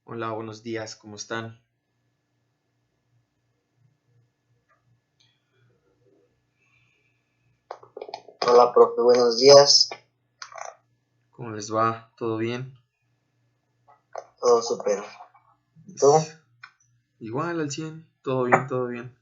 Hola, buenos días, ¿cómo están? Hola, profe, buenos días. ¿Cómo les va? ¿Todo bien? Todo súper. ¿Tú? Igual al 100, todo bien, todo bien.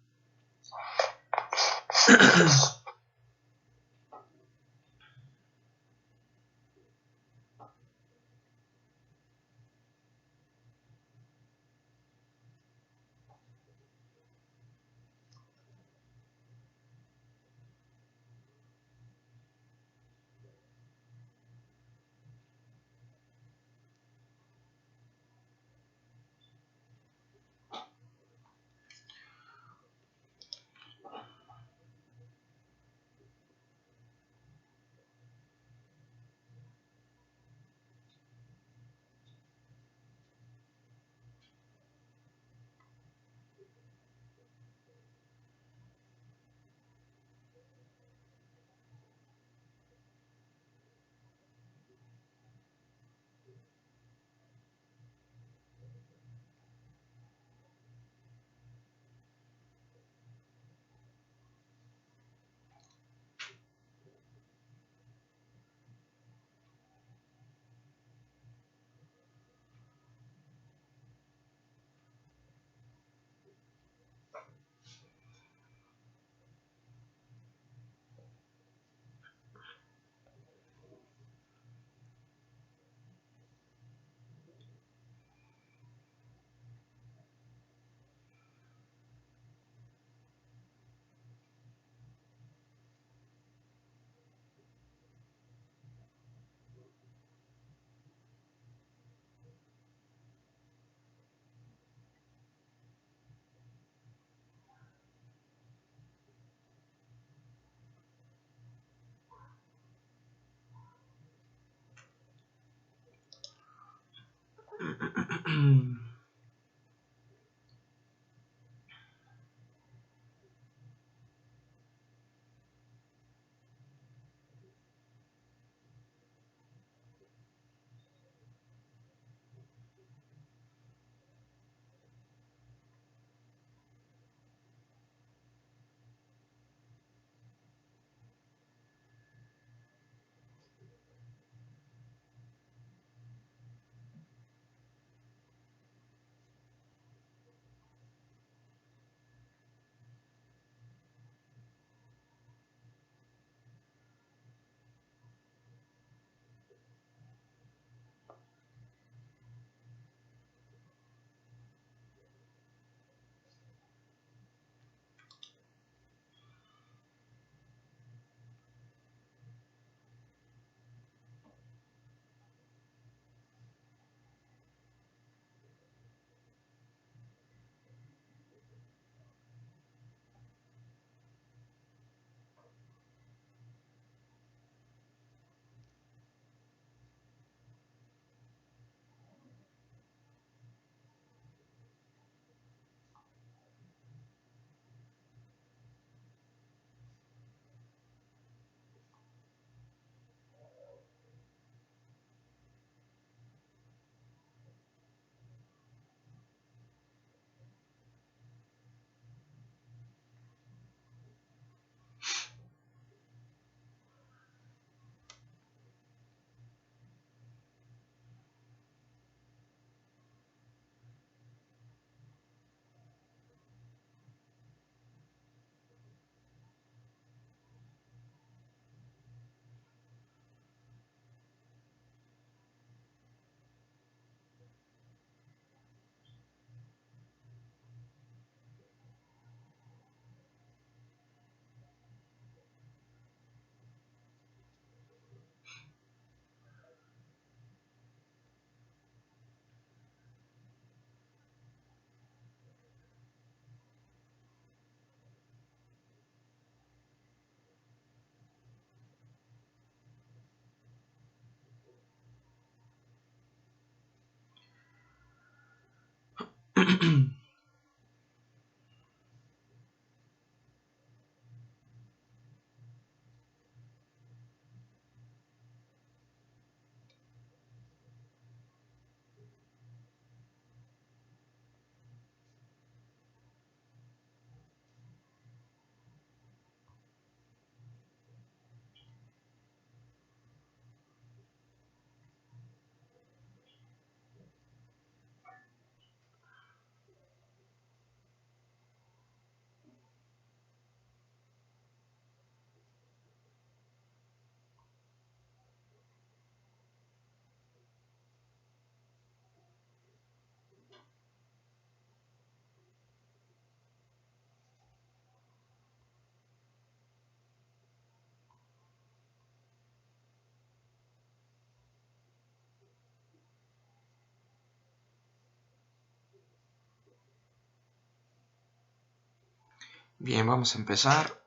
Bien, vamos a empezar.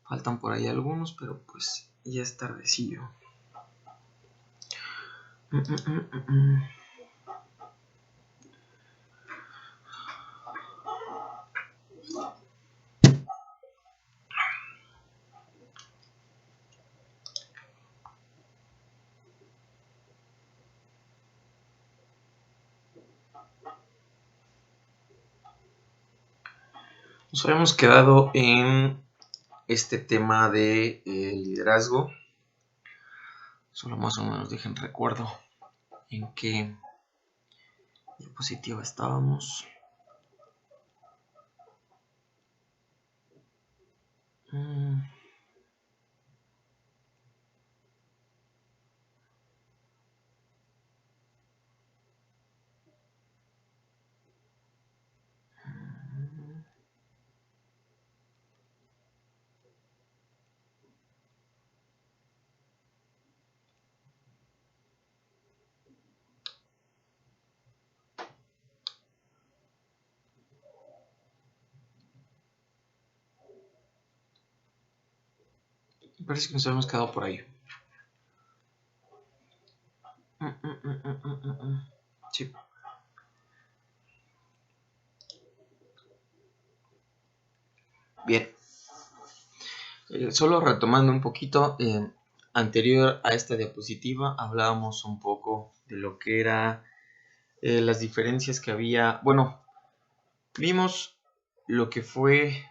Faltan por ahí algunos, pero pues ya es tardecillo. Nos habíamos quedado en este tema de liderazgo. Solo más o menos dejen recuerdo en qué diapositiva estábamos. Me parece que nos habíamos quedado por ahí. Sí. Bien. Solo retomando un poquito, anterior a esta diapositiva hablábamos un poco de lo que era las diferencias que había. Bueno, vimos lo que fue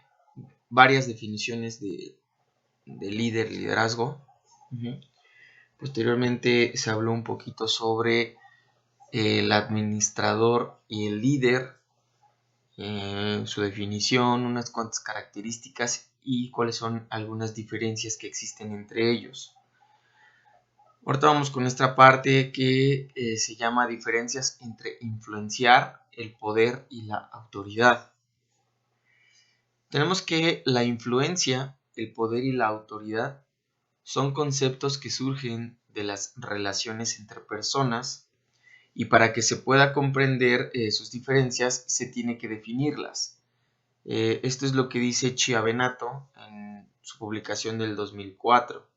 varias definiciones de liderazgo. Posteriormente se habló un poquito sobre el administrador y el líder, su definición, unas cuantas características y cuáles son algunas diferencias que existen entre ellos. Ahorita vamos con esta parte que se llama diferencias entre influenciar, el poder y la autoridad. Tenemos que la influencia, el poder y la autoridad son conceptos que surgen de las relaciones entre personas y para que se pueda comprender sus diferencias se tiene que definirlas. Esto es lo que dice Chiavenato en su publicación del 2004.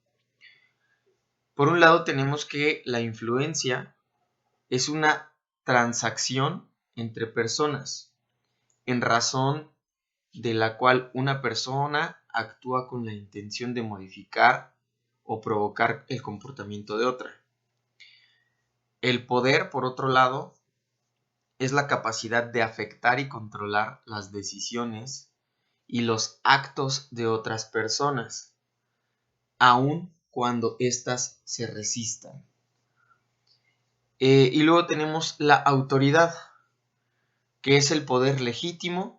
Por un lado tenemos que la influencia es una transacción entre personas, en razón de la cual una persona actúa con la intención de modificar o provocar el comportamiento de otra. El poder, por otro lado, es la capacidad de afectar y controlar las decisiones y los actos de otras personas, aun cuando éstas se resistan. Y luego tenemos la autoridad, que es el poder legítimo,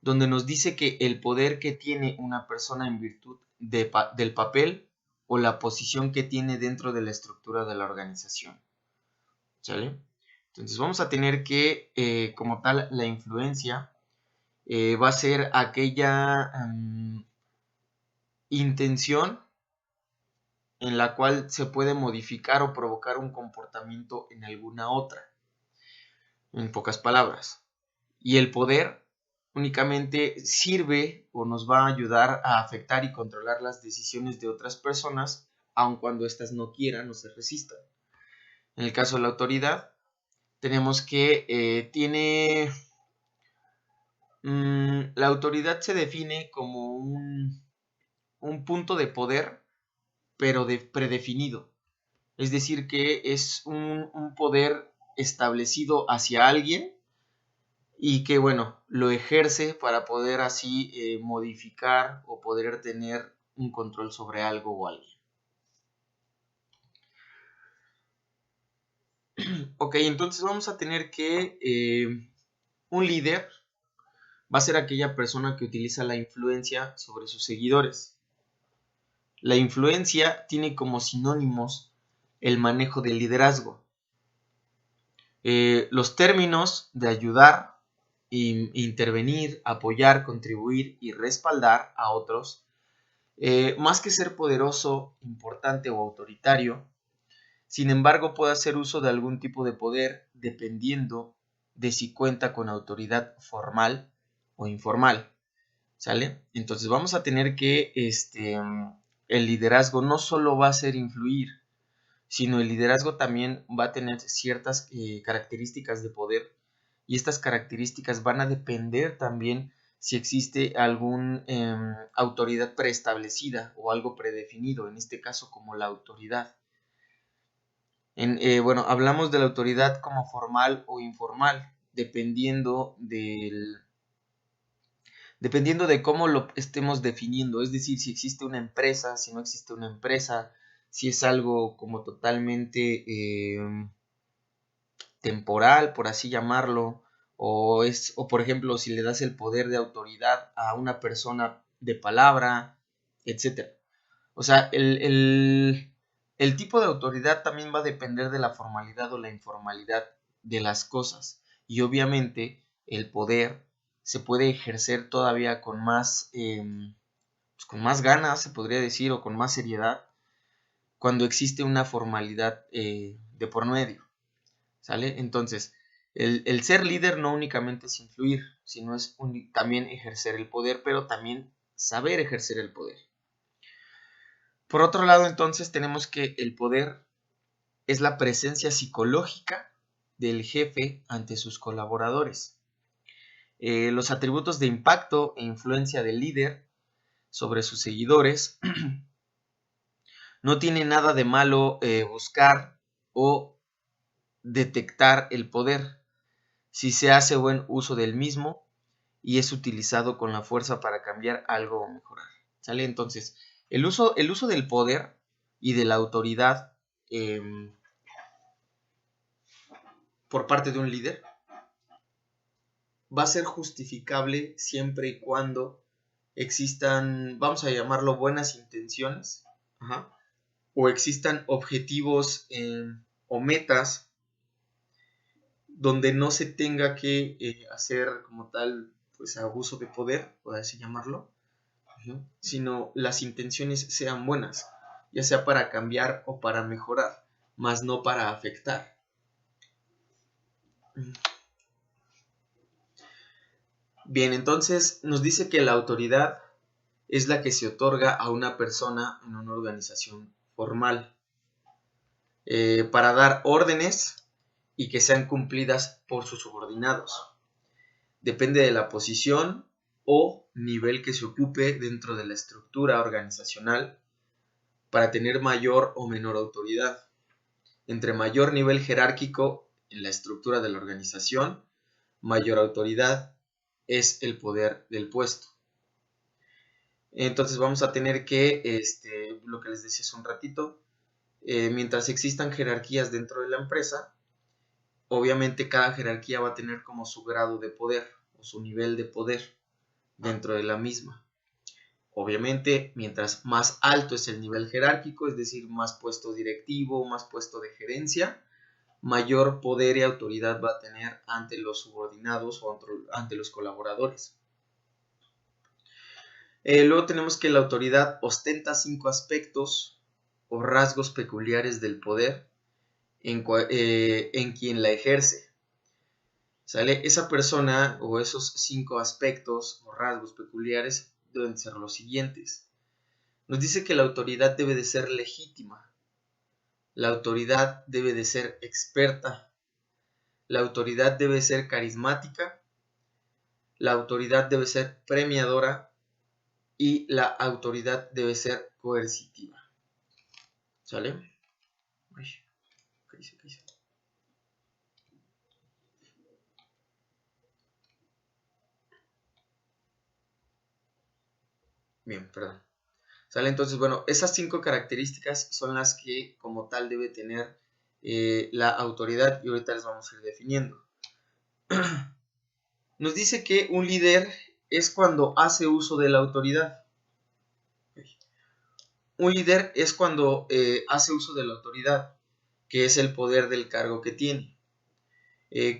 donde nos dice que el poder que tiene una persona en virtud del papel o la posición que tiene dentro de la estructura de la organización. ¿Sale? Entonces vamos a tener que, como tal, la influencia va a ser aquella intención en la cual se puede modificar o provocar un comportamiento en alguna otra, en pocas palabras. Y el poder únicamente sirve o nos va a ayudar a afectar y controlar las decisiones de otras personas, aun cuando éstas no quieran o se resistan. En el caso de la autoridad, tenemos que la autoridad se define como un punto de poder, pero predefinido. Es decir, que es un poder establecido hacia alguien y que, bueno, lo ejerce para poder así modificar o poder tener un control sobre algo o alguien. Ok, entonces vamos a tener que un líder va a ser aquella persona que utiliza la influencia sobre sus seguidores. La influencia tiene como sinónimos el manejo del liderazgo. Los términos de ayudar, intervenir, apoyar, contribuir y respaldar a otros, más que ser poderoso, importante o autoritario, sin embargo puede hacer uso de algún tipo de poder dependiendo de si cuenta con autoridad formal o informal. ¿Sale? Entonces vamos a tener que el liderazgo no solo va a ser influir, sino el liderazgo también va a tener ciertas características de poder, y estas características van a depender también si existe alguna autoridad preestablecida o algo predefinido, en este caso como la autoridad. Bueno, hablamos de la autoridad como formal o informal, dependiendo de cómo lo estemos definiendo, es decir, si existe una empresa, si no existe una empresa, si es algo como totalmente temporal, por así llamarlo, o por ejemplo, si le das el poder de autoridad a una persona de palabra, etc. O sea, el tipo de autoridad también va a depender de la formalidad o la informalidad de las cosas. Y obviamente el poder se puede ejercer todavía pues con más ganas, se podría decir, o con más seriedad, cuando existe una formalidad de por medio. ¿Sale? Entonces, el ser líder no únicamente es influir, sino es también ejercer el poder, pero también saber ejercer el poder. Por otro lado, entonces, tenemos que el poder es la presencia psicológica del jefe ante sus colaboradores. Los atributos de impacto e influencia del líder sobre sus seguidores no tiene nada de malo buscar o detectar el poder si se hace buen uso del mismo y es utilizado con la fuerza para cambiar algo o mejorar. ¿Sale? Entonces, el uso del poder y de la autoridad por parte de un líder va a ser justificable siempre y cuando existan, vamos a llamarlo, buenas intenciones, o existan objetivos o metas donde no se tenga que hacer como tal, pues, abuso de poder, por así llamarlo, sino las intenciones sean buenas, ya sea para cambiar o para mejorar, más no para afectar. Bien, entonces nos dice que la autoridad es la que se otorga a una persona en una organización formal para dar órdenes y que sean cumplidas por sus subordinados. Depende de la posición o nivel que se ocupe dentro de la estructura organizacional para tener mayor o menor autoridad. Entre mayor nivel jerárquico en la estructura de la organización, mayor autoridad es el poder del puesto. Entonces vamos a tener que, lo que les decía hace un ratito, mientras existan jerarquías dentro de la empresa, obviamente cada jerarquía va a tener como su grado de poder o su nivel de poder dentro de la misma. Obviamente, mientras más alto es el nivel jerárquico, es decir, más puesto directivo, más puesto de gerencia, mayor poder y autoridad va a tener ante los subordinados o ante los colaboradores. Luego tenemos que la autoridad ostenta 5 aspectos o rasgos peculiares del poder en quien la ejerce. ¿Sale? Esa persona o esos 5 aspectos o rasgos peculiares deben ser los siguientes. Nos dice que la autoridad debe de ser legítima, la autoridad debe de ser experta, la autoridad debe ser carismática, la autoridad debe ser premiadora y la autoridad debe ser coercitiva. ¿Sale? Uy, ¿qué dice? Bien, perdón. ¿Sale? Entonces, bueno, esas 5 características son las que como tal debe tener la autoridad y ahorita les vamos a ir definiendo. Nos dice que un líder es cuando hace uso de la autoridad. Un líder es cuando hace uso de la autoridad, que es el poder del cargo que tiene,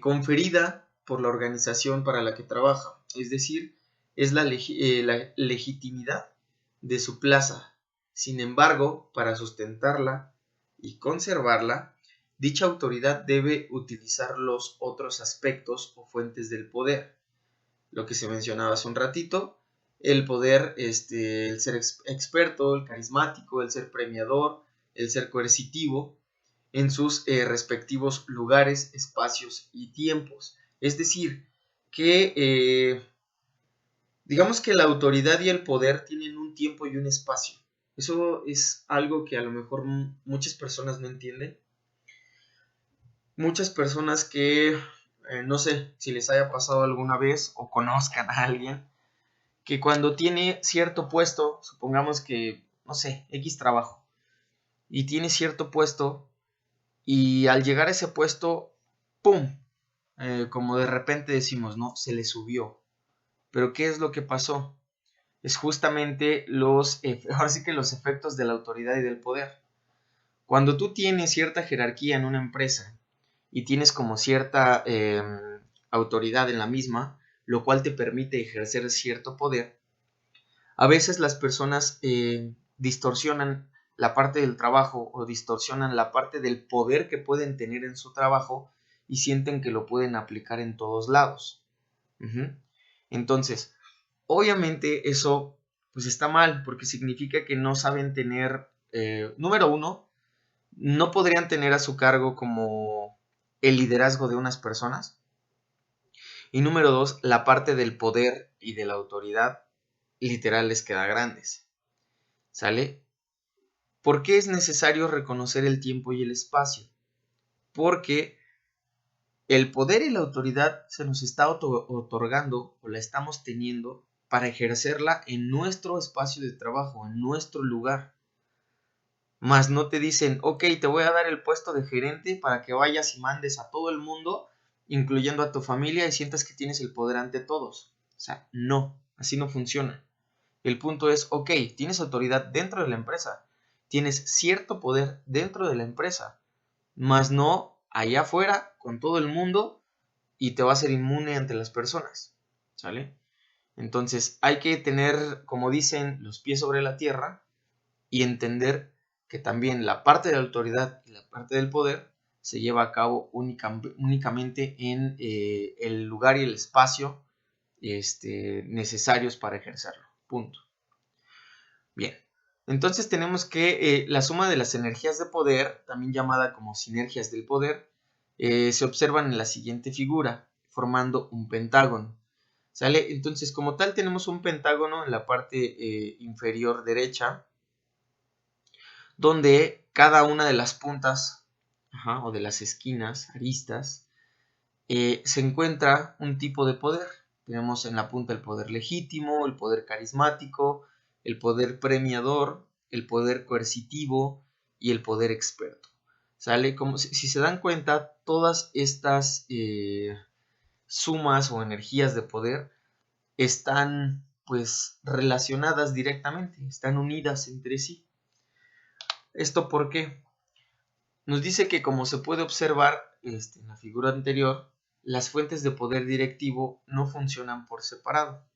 conferida por la organización para la que trabaja, es decir, es la legitimidad de su plaza. Sin embargo, para sustentarla y conservarla, dicha autoridad debe utilizar los otros aspectos o fuentes del poder, lo que se mencionaba hace un ratito, el poder, el ser experto, el carismático, el ser premiador, el ser coercitivo en sus respectivos lugares, espacios y tiempos. Es decir, que digamos que la autoridad y el poder tienen un tiempo y un espacio. Eso es algo que a lo mejor muchas personas no entienden. Muchas personas que no sé si les haya pasado alguna vez o conozcan a alguien que cuando tiene cierto puesto, supongamos que, no sé, X trabajo, y tiene cierto puesto, y al llegar a ese puesto, ¡pum! Como de repente decimos, ¿no? Se le subió. Pero ¿qué es lo que pasó? Es justamente ahora sí que los efectos de la autoridad y del poder. Cuando tú tienes cierta jerarquía en una empresa y tienes como cierta autoridad en la misma, lo cual te permite ejercer cierto poder, a veces las personas distorsionan la parte del trabajo o distorsionan la parte del poder que pueden tener en su trabajo y sienten que lo pueden aplicar en todos lados. Entonces, obviamente eso pues está mal porque significa que no saben tener, número uno, no podrían tener a su cargo como el liderazgo de unas personas. Y número dos, la parte del poder y de la autoridad literal les queda grandes. ¿Sale? ¿Por qué es necesario reconocer el tiempo y el espacio? Porque el poder y la autoridad se nos está otorgando o la estamos teniendo para ejercerla en nuestro espacio de trabajo, en nuestro lugar. Más no te dicen, ok, te voy a dar el puesto de gerente para que vayas y mandes a todo el mundo, incluyendo a tu familia, y sientas que tienes el poder ante todos. O sea, no, así no funciona. El punto es, ok, tienes autoridad dentro de la empresa, tienes cierto poder dentro de la empresa, más no allá afuera con todo el mundo y te va a ser inmune ante las personas, ¿sale? Entonces hay que tener, como dicen, los pies sobre la tierra y entender que también la parte de la autoridad y la parte del poder se lleva a cabo únicamente en el lugar y el espacio necesarios para ejercerlo. Punto. Bien, entonces tenemos que la suma de las energías de poder, también llamada como sinergias del poder, se observan en la siguiente figura, formando un pentágono. ¿Sale? Entonces, como tal, tenemos un pentágono en la parte inferior derecha, donde cada una de las puntas o de las esquinas, aristas, se encuentra un tipo de poder. Tenemos en la punta el poder legítimo, el poder carismático, el poder premiador, el poder coercitivo y el poder experto. ¿Sale? Como si se dan cuenta, todas estas sumas o energías de poder están pues relacionadas directamente, están unidas entre sí. ¿Esto por qué? Nos dice que, como se puede observar en la figura anterior, las fuentes de poder directivo no funcionan por separado,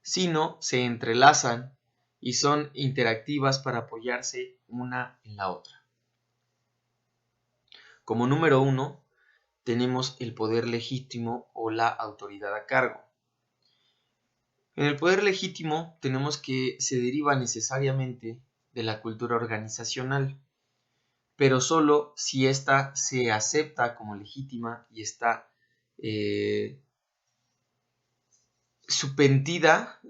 sino se entrelazan y son interactivas para apoyarse una en la otra. Como número uno, tenemos el poder legítimo o la autoridad a cargo. En el poder legítimo tenemos que se deriva necesariamente de la cultura organizacional, pero solo si ésta se acepta como legítima y está supeditada,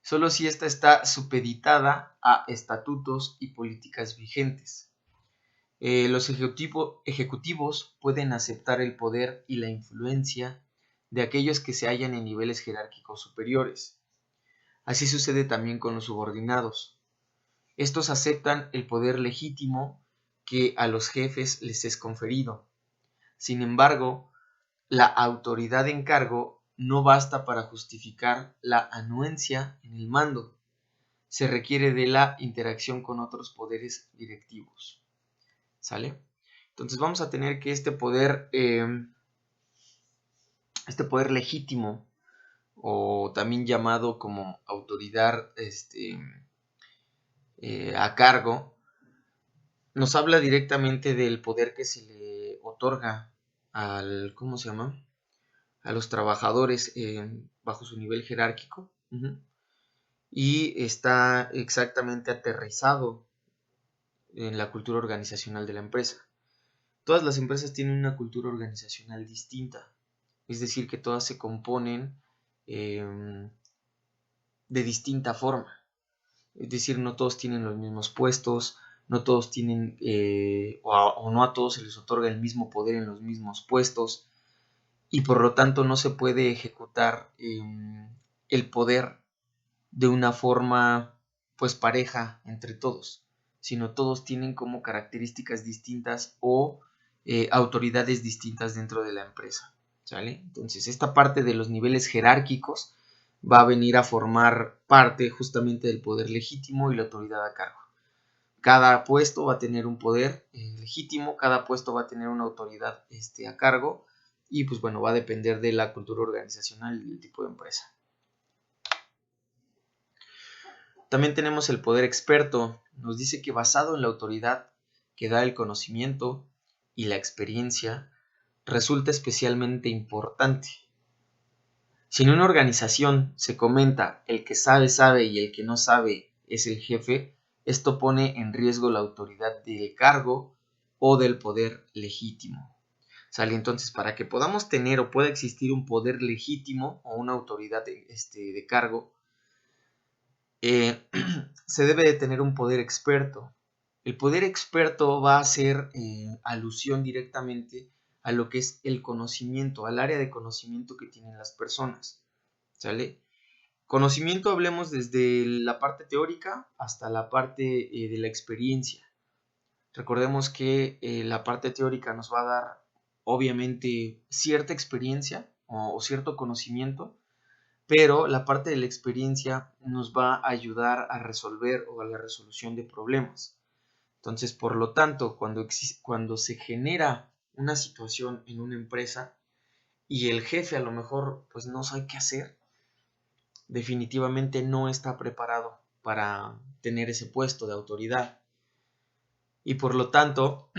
solo si ésta está supeditada a estatutos y políticas vigentes. Los ejecutivos pueden aceptar el poder y la influencia de aquellos que se hallan en niveles jerárquicos superiores. Así sucede también con los subordinados. Estos aceptan el poder legítimo que a los jefes les es conferido. Sin embargo, la autoridad en cargo no basta para justificar la anuencia en el mando. Se requiere de la interacción con otros poderes directivos. ¿Sale? Entonces vamos a tener que este poder legítimo, o también llamado como autoridad a cargo, nos habla directamente del poder que se le otorga al, ¿cómo se llama? a los trabajadores bajo su nivel jerárquico. Y está exactamente aterrizado en la cultura organizacional de la empresa. Todas las empresas tienen una cultura organizacional distinta, es decir, que todas se componen de distinta forma. Es decir, no todos tienen los mismos puestos, no todos tienen o no a todos se les otorga el mismo poder en los mismos puestos, y por lo tanto no se puede ejecutar el poder de una forma pues pareja entre todos, sino todos tienen como características distintas o autoridades distintas dentro de la empresa, ¿sale? Entonces esta parte de los niveles jerárquicos va a venir a formar parte justamente del poder legítimo y la autoridad a cargo. Cada puesto va a tener un poder legítimo, cada puesto va a tener una autoridad a cargo, y pues bueno, va a depender de la cultura organizacional y del tipo de empresa. También tenemos el poder experto. Nos dice que basado en la autoridad que da el conocimiento y la experiencia, resulta especialmente importante. Si en una organización se comenta el que sabe sabe y el que no sabe es el jefe, esto pone en riesgo la autoridad del cargo o del poder legítimo. ¿Sale? Entonces, para que podamos tener o pueda existir un poder legítimo o una autoridad de cargo, se debe de tener un poder experto. El poder experto va a hacer alusión directamente a lo que es el conocimiento, al área de conocimiento que tienen las personas, ¿sale? Conocimiento hablemos desde la parte teórica hasta la parte de la experiencia. Recordemos que la parte teórica nos va a dar obviamente cierta experiencia o cierto conocimiento, pero la parte de la experiencia nos va a ayudar a resolver o a la resolución de problemas. Entonces, por lo tanto, cuando se genera una situación en una empresa y el jefe a lo mejor pues no sabe qué hacer, definitivamente no está preparado para tener ese puesto de autoridad, y por lo tanto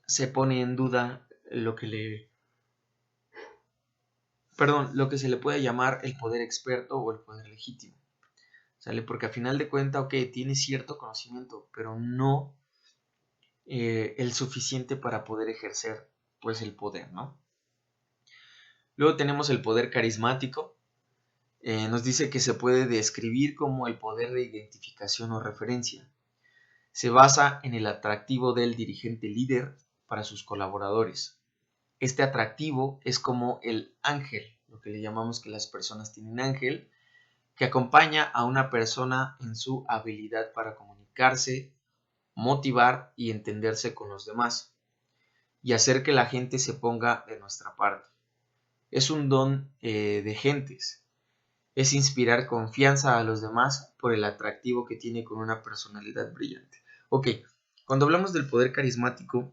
se pone en duda lo que se le puede llamar el poder experto o el poder legítimo, ¿sale? Porque a final de cuentas, ok, tiene cierto conocimiento, pero no el suficiente para poder ejercer pues el poder, ¿no? Luego tenemos el poder carismático. Nos dice que se puede describir como el poder de identificación o referencia. Se basa en el atractivo del dirigente líder para sus colaboradores. Este atractivo es como el ángel, lo que le llamamos que las personas tienen ángel, que acompaña a una persona en su habilidad para comunicarse, motivar y entenderse con los demás, y hacer que la gente se ponga de nuestra parte. Es un don de gentes. Es inspirar confianza a los demás por el atractivo que tiene con una personalidad brillante. Ok, cuando hablamos del poder carismático,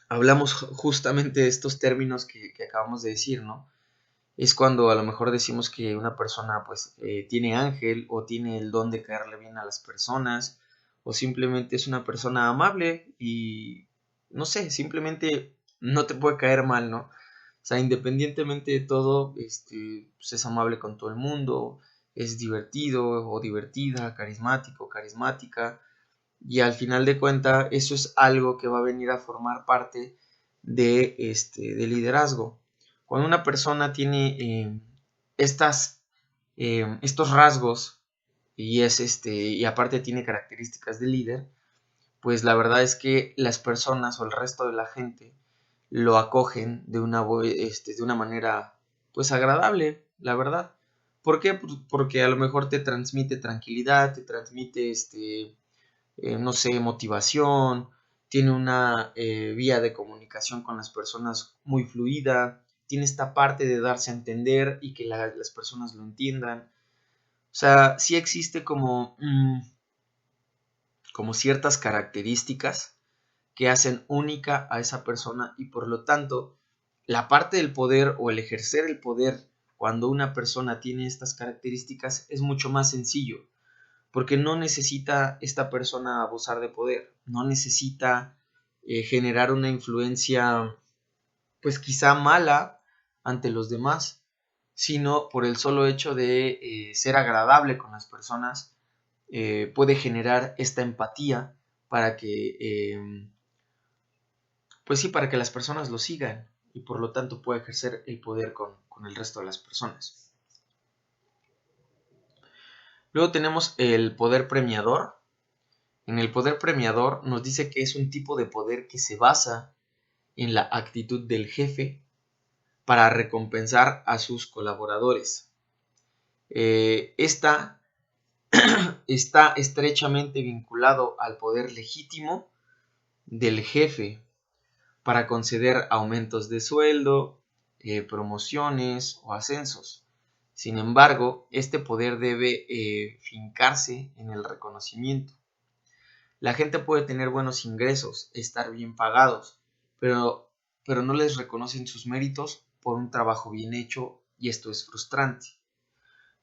hablamos justamente de estos términos que acabamos de decir, ¿no? Es cuando a lo mejor decimos que una persona pues tiene ángel o tiene el don de caerle bien a las personas, o simplemente es una persona amable y no sé, simplemente no te puede caer mal, ¿no? O sea, independientemente de todo, pues es amable con todo el mundo, es divertido o divertida, carismático, carismática, y al final de cuentas eso es algo que va a venir a formar parte de liderazgo. Cuando una persona tiene estos rasgos y aparte tiene características de líder, pues la verdad es que las personas o el resto de la gente lo acogen de una manera pues agradable, la verdad. ¿Por qué? Pues porque a lo mejor te transmite tranquilidad, te transmite no sé, motivación, tiene una vía de comunicación con las personas muy fluida, tiene esta parte de darse a entender y que las personas lo entiendan. O sea, sí existe como ciertas características que hacen única a esa persona, y por lo tanto la parte del poder o el ejercer el poder cuando una persona tiene estas características es mucho más sencillo, porque no necesita esta persona abusar de poder, no necesita generar una influencia pues quizá mala ante los demás, sino por el solo hecho de ser agradable con las personas, puede generar esta empatía para que, pues sí, para que las personas lo sigan y por lo tanto pueda ejercer el poder con el resto de las personas. Luego tenemos el poder premiador. En el poder premiador nos dice que es un tipo de poder que se basa en la actitud del jefe para recompensar a sus colaboradores. Esta está estrechamente vinculado al poder legítimo del jefe para conceder aumentos de sueldo, promociones o ascensos. Sin embargo, este poder debe fincarse en el reconocimiento. La gente puede tener buenos ingresos, estar bien pagados, pero no les reconocen sus méritos por un trabajo bien hecho y esto es frustrante.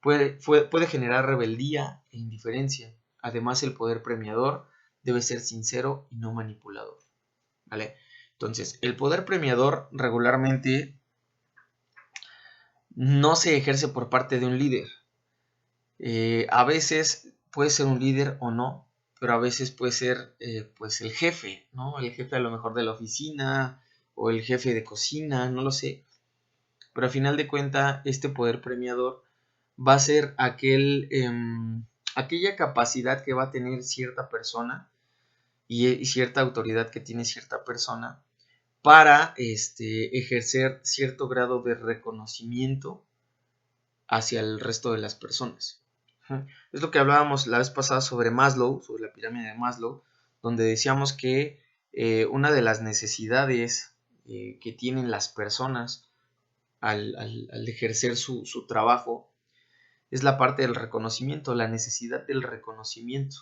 Puede generar rebeldía e indiferencia. Además, el poder premiador debe ser sincero y no manipulador. ¿Vale? Entonces, el poder premiador regularmente no se ejerce por parte de un líder. A veces puede ser un líder o no, pero a veces puede ser pues el jefe, ¿no? El jefe a lo mejor de la oficina o el jefe de cocina, no lo sé. Pero al final de cuentas, este poder premiador va a ser aquella capacidad que va a tener cierta persona y cierta autoridad que tiene cierta persona para ejercer cierto grado de reconocimiento hacia el resto de las personas. Es lo que hablábamos la vez pasada sobre Maslow, sobre la pirámide de Maslow, donde decíamos que una de las necesidades que tienen las personas al ejercer su trabajo es la parte del reconocimiento, la necesidad del reconocimiento.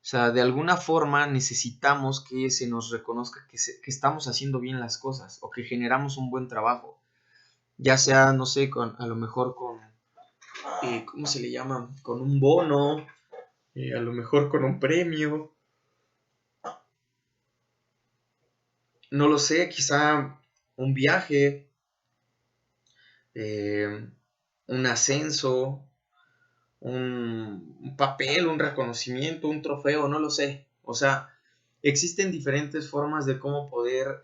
O sea, de alguna forma necesitamos que se nos reconozca que estamos haciendo bien las cosas o que generamos un buen trabajo. Ya sea, no sé, a lo mejor con, ¿cómo se le llama? Con un bono, a lo mejor con un premio. No lo sé, quizá un viaje, un ascenso, un papel, un reconocimiento, un trofeo, no lo sé. O sea, existen diferentes formas de cómo poder,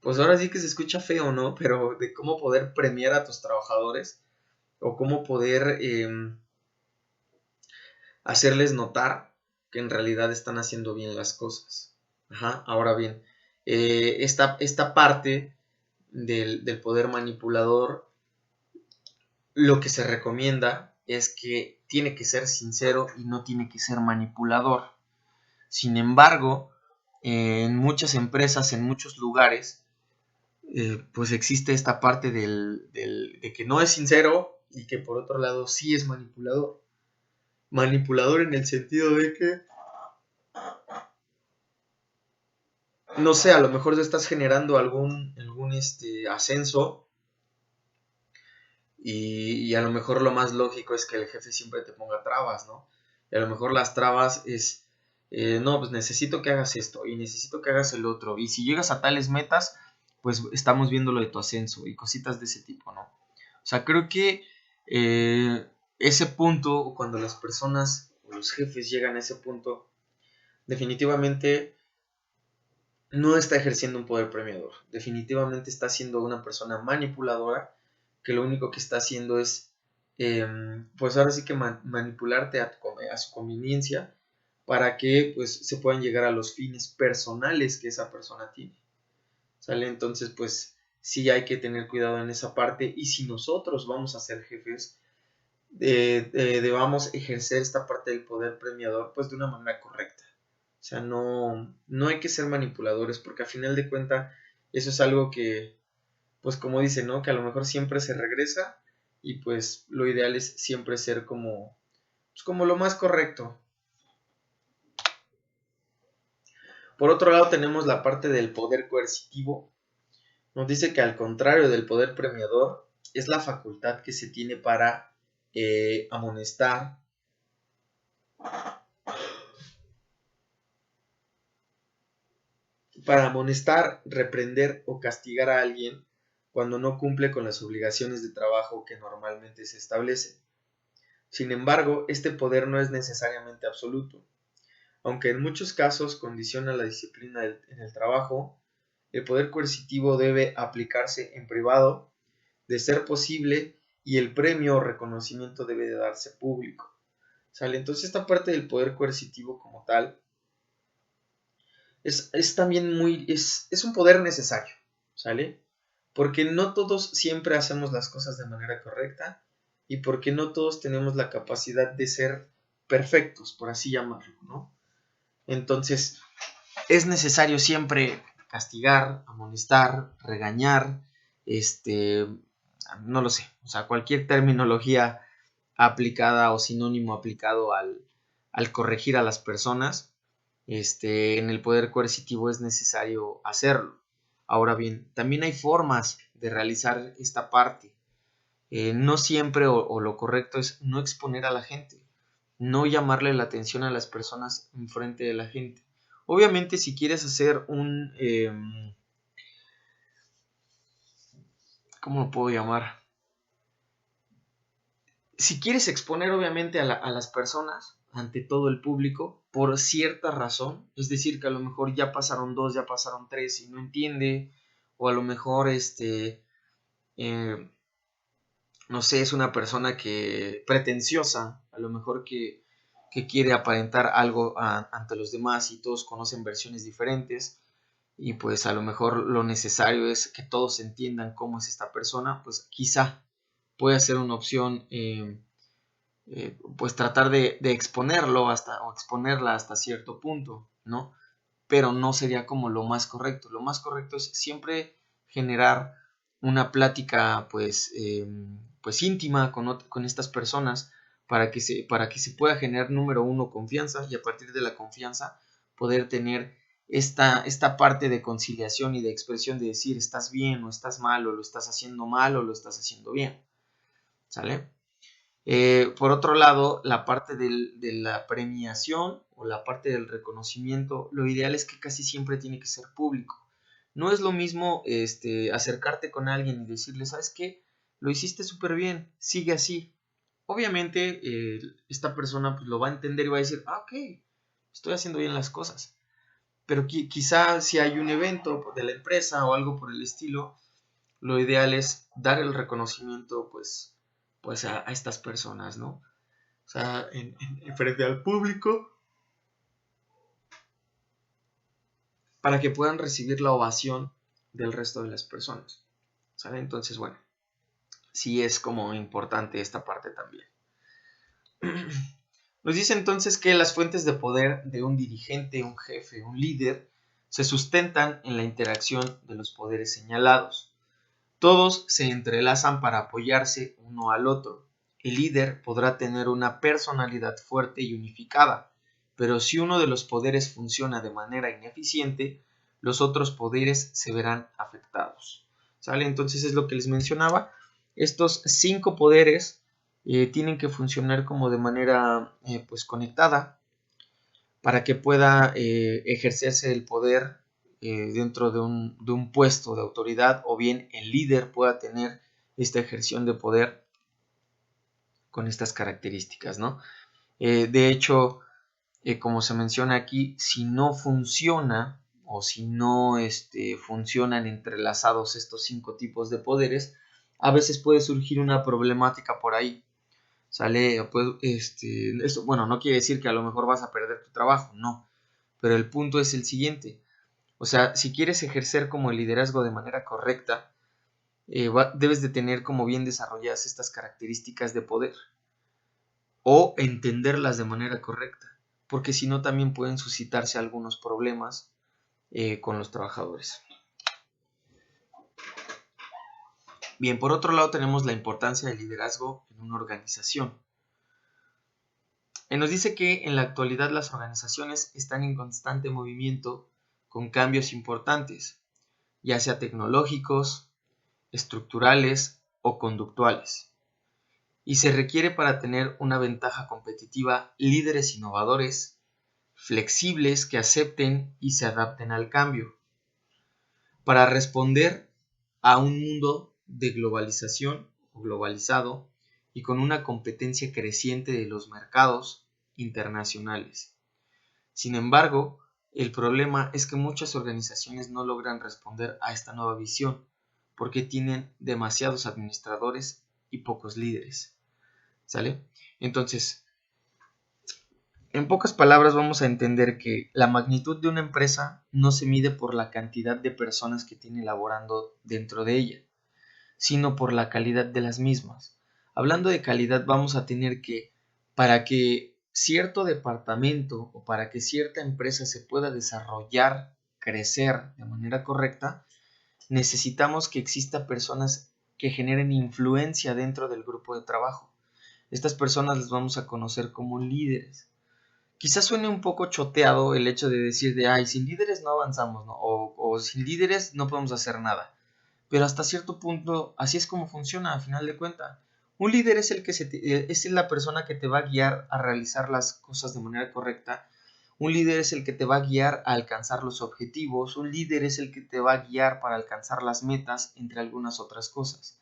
pues ahora sí que se escucha feo, ¿no? Pero de cómo poder premiar a tus trabajadores o cómo poder hacerles notar que en realidad están haciendo bien las cosas. Ajá, ahora bien, esta parte del poder manipulador, lo que se recomienda es que tiene que ser sincero y no tiene que ser manipulador. Sin embargo, en muchas empresas, en muchos lugares, pues existe esta parte de que no es sincero y que por otro lado sí es manipulador. Manipulador en el sentido de que, no sé, a lo mejor te estás generando algún ascenso y a lo mejor lo más lógico es que el jefe siempre te ponga trabas, ¿no? Y a lo mejor las trabas es, no, pues necesito que hagas esto y necesito que hagas el otro. Y si llegas a tales metas, pues estamos viendo lo de tu ascenso y cositas de ese tipo, ¿no? O sea, creo que ese punto, cuando las personas o los jefes llegan a ese punto, definitivamente no está ejerciendo un poder premiador. Definitivamente está siendo una persona manipuladora que lo único que está haciendo es, pues ahora sí que manipularte a su conveniencia para que pues se puedan llegar a los fines personales que esa persona tiene. ¿Sale? Entonces pues sí hay que tener cuidado en esa parte y si nosotros vamos a ser jefes, debamos ejercer esta parte del poder premiador pues de una manera correcta. O sea, no hay que ser manipuladores porque a final de cuentas eso es algo que, pues como dice, ¿no? Que a lo mejor siempre se regresa y pues lo ideal es siempre ser como, pues, como lo más correcto. Por otro lado tenemos la parte del poder coercitivo. Nos dice que al contrario del poder premiador es la facultad que se tiene amonestar, reprender o castigar a alguien cuando no cumple con las obligaciones de trabajo que normalmente se establecen. Sin embargo, este poder no es necesariamente absoluto. Aunque en muchos casos condiciona la disciplina en el trabajo, el poder coercitivo debe aplicarse en privado, de ser posible, y el premio o reconocimiento debe de darse público. ¿Sale? Entonces esta parte del poder coercitivo como tal es también es un poder necesario, ¿sale? Porque no todos siempre hacemos las cosas de manera correcta y porque no todos tenemos la capacidad de ser perfectos, por así llamarlo, ¿no? Entonces, es necesario siempre castigar, amonestar, regañar, no lo sé, o sea, cualquier terminología aplicada o sinónimo aplicado al corregir a las personas, en el poder coercitivo es necesario hacerlo. Ahora bien, también hay formas de realizar esta parte. No siempre o lo correcto es no exponer a la gente, no llamarle la atención a las personas en frente de la gente. Obviamente si quieres hacer ¿cómo lo puedo llamar? Si quieres exponer obviamente a las personas ante todo el público por cierta razón, es decir, que a lo mejor ya pasaron 2, ya pasaron 3 y no entiende, o a lo mejor no sé, es una persona que pretenciosa, a lo mejor que quiere aparentar algo ante los demás y todos conocen versiones diferentes y pues a lo mejor lo necesario es que todos entiendan cómo es esta persona, pues quizá puede ser una opción pues tratar de exponerlo o exponerla hasta cierto punto, ¿no? Pero no sería como lo más correcto. Lo más correcto es siempre generar una plática pues íntima con estas personas para que se pueda generar, número uno, confianza, y a partir de la confianza poder tener esta parte de conciliación y de expresión de decir estás bien o estás mal o lo estás haciendo mal o lo estás haciendo bien, ¿sale? Por otro lado, la parte de la premiación o la parte del reconocimiento, lo ideal es que casi siempre tiene que ser público. No es lo mismo acercarte con alguien y decirle, ¿sabes qué? Lo hiciste súper bien, sigue así. Obviamente, esta persona pues, lo va a entender y va a decir, ok, estoy haciendo bien las cosas. Pero quizá si hay un evento de la empresa o algo por el estilo, lo ideal es dar el reconocimiento pues a estas personas, ¿no? O sea, en frente al público, para que puedan recibir la ovación del resto de las personas, ¿sale? Entonces, bueno, sí es como importante esta parte también. Nos dice entonces que las fuentes de poder de un dirigente, un jefe, un líder, se sustentan en la interacción de los poderes señalados. Todos se entrelazan para apoyarse uno al otro. El líder podrá tener una personalidad fuerte y unificada, pero si uno de los poderes funciona de manera ineficiente, los otros poderes se verán afectados. ¿Sale? Entonces es lo que les mencionaba. Estos 5 poderes tienen que funcionar como de manera pues conectada para que pueda ejercerse el poder dentro de un puesto de autoridad, o bien el líder pueda tener esta ejerción de poder con estas características, ¿no? De hecho, como se menciona aquí, si no funciona o si no funcionan entrelazados estos 5 tipos de poderes, a veces puede surgir una problemática por ahí. Sale, pues, esto, bueno, no quiere decir que a lo mejor vas a perder tu trabajo, no, pero el punto es el siguiente. O sea, si quieres ejercer como el liderazgo de manera correcta, debes de tener como bien desarrolladas estas características de poder o entenderlas de manera correcta, porque si no también pueden suscitarse algunos problemas con los trabajadores. Bien, por otro lado tenemos la importancia del liderazgo en una organización. Nos dice que en la actualidad las organizaciones están en constante movimiento con cambios importantes, ya sea tecnológicos, estructurales o conductuales. Y se requiere para tener una ventaja competitiva líderes innovadores, flexibles que acepten y se adapten al cambio. Para responder a un mundo de globalización o globalizado y con una competencia creciente de los mercados internacionales. Sin embargo, el problema es que muchas organizaciones no logran responder a esta nueva visión porque tienen demasiados administradores y pocos líderes. ¿Sale? Entonces, en pocas palabras vamos a entender que la magnitud de una empresa no se mide por la cantidad de personas que tiene laborando dentro de ella, sino por la calidad de las mismas. Hablando de calidad, vamos a tener que, para que cierto departamento o para que cierta empresa se pueda desarrollar, crecer de manera correcta, necesitamos que exista personas que generen influencia dentro del grupo de trabajo. Estas personas las vamos a conocer como líderes. Quizás suene un poco choteado el hecho de decir de, ay, sin líderes no avanzamos, ¿no? O sin líderes no podemos hacer nada. Pero hasta cierto punto así es como funciona a final de cuentas. Un líder es es la persona que te va a guiar a realizar las cosas de manera correcta. Un líder es el que te va a guiar a alcanzar los objetivos. Un líder es el que te va a guiar para alcanzar las metas, entre algunas otras cosas.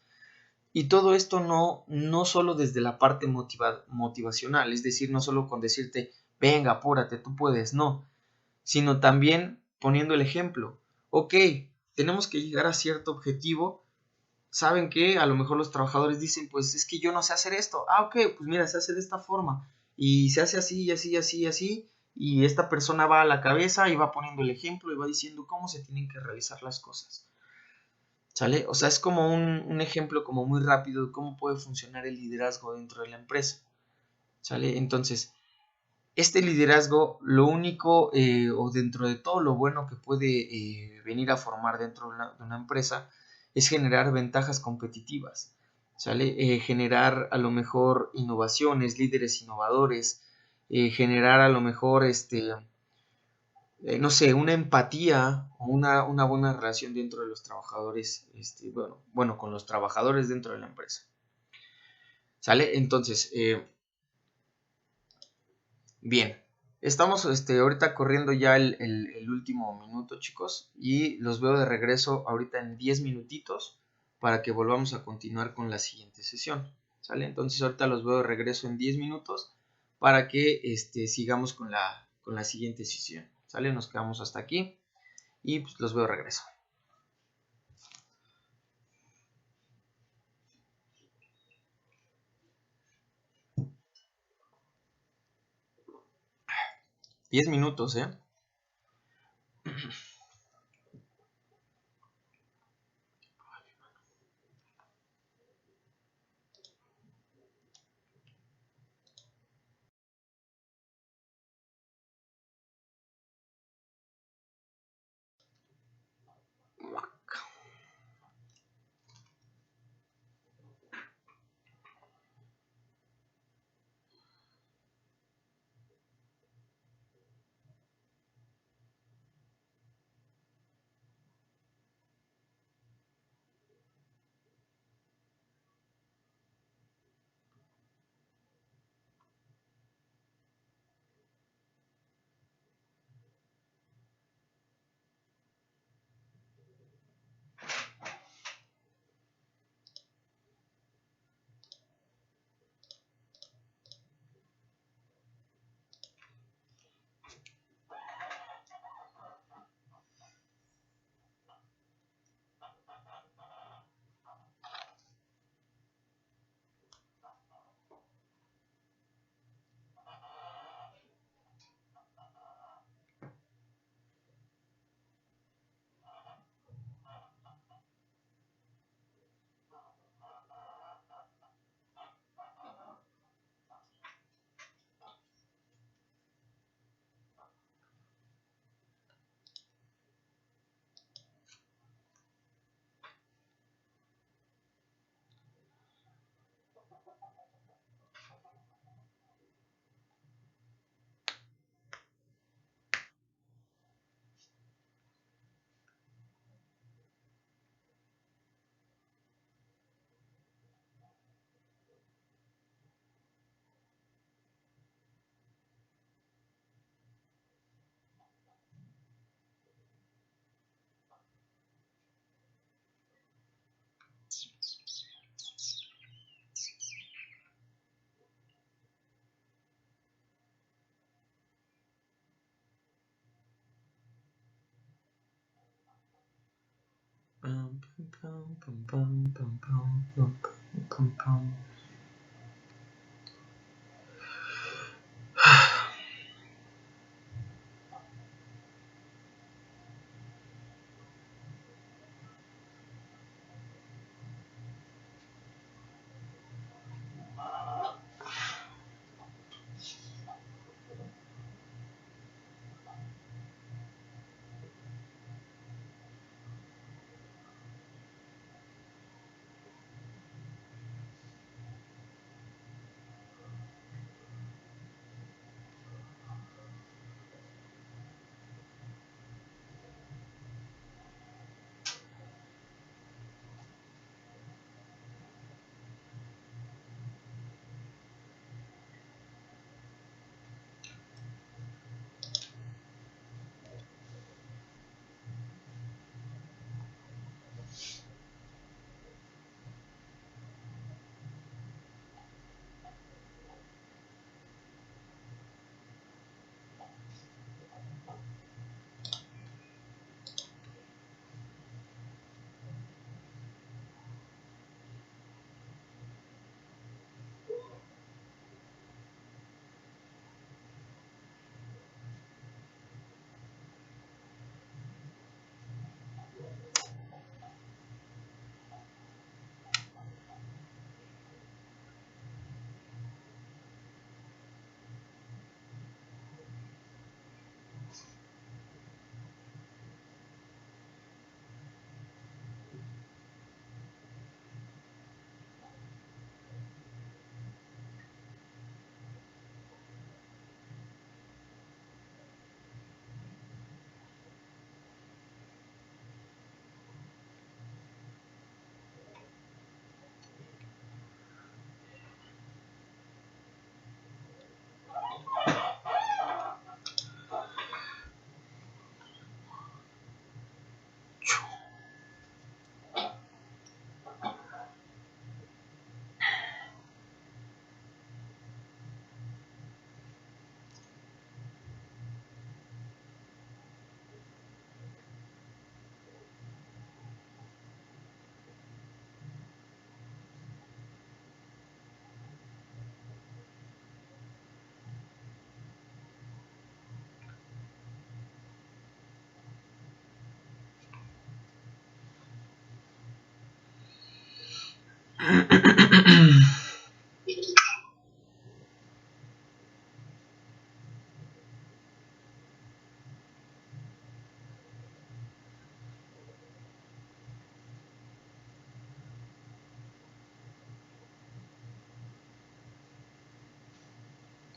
Y todo esto no solo desde la parte motivacional, es decir, no solo con decirte, venga, apúrate, tú puedes, no, sino también poniendo el ejemplo. Ok, tenemos que llegar a cierto objetivo. ¿Saben qué? A lo mejor los trabajadores dicen, pues es que yo no sé hacer esto. Ah, ok, pues mira, se hace de esta forma. Y se hace así, y así, y así, y así. Y esta persona va a la cabeza y va poniendo el ejemplo y va diciendo cómo se tienen que realizar las cosas. ¿Sale? O sea, es como un ejemplo como muy rápido de cómo puede funcionar el liderazgo dentro de la empresa. ¿Sale? Entonces, este liderazgo, lo único o dentro de todo lo bueno que puede venir a formar dentro de una empresa es generar ventajas competitivas, ¿sale? Generar a lo mejor innovaciones, líderes innovadores, generar a lo mejor, no sé, una empatía o una buena relación dentro de los trabajadores, bueno, con los trabajadores dentro de la empresa, ¿sale? Entonces, bien, estamos ahorita corriendo ya el último minuto, chicos, y los veo de regreso ahorita en 10 minutitos para que volvamos a continuar con la siguiente sesión, ¿sale? Entonces ahorita los veo de regreso en 10 minutos para que sigamos con la siguiente sesión, ¿sale? Nos quedamos hasta aquí y pues, los veo de regreso. Diez minutos, ¿eh?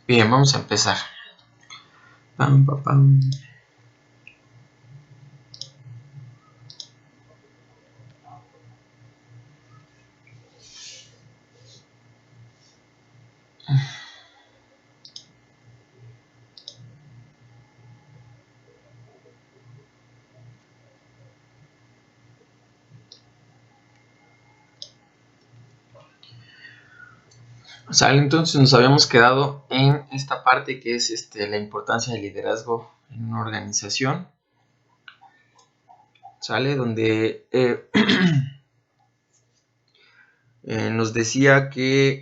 Bien, vamos a empezar. Pam, pam, pam. Sale, entonces nos habíamos quedado en esta parte que es la importancia del liderazgo en una organización. Sale, donde nos decía que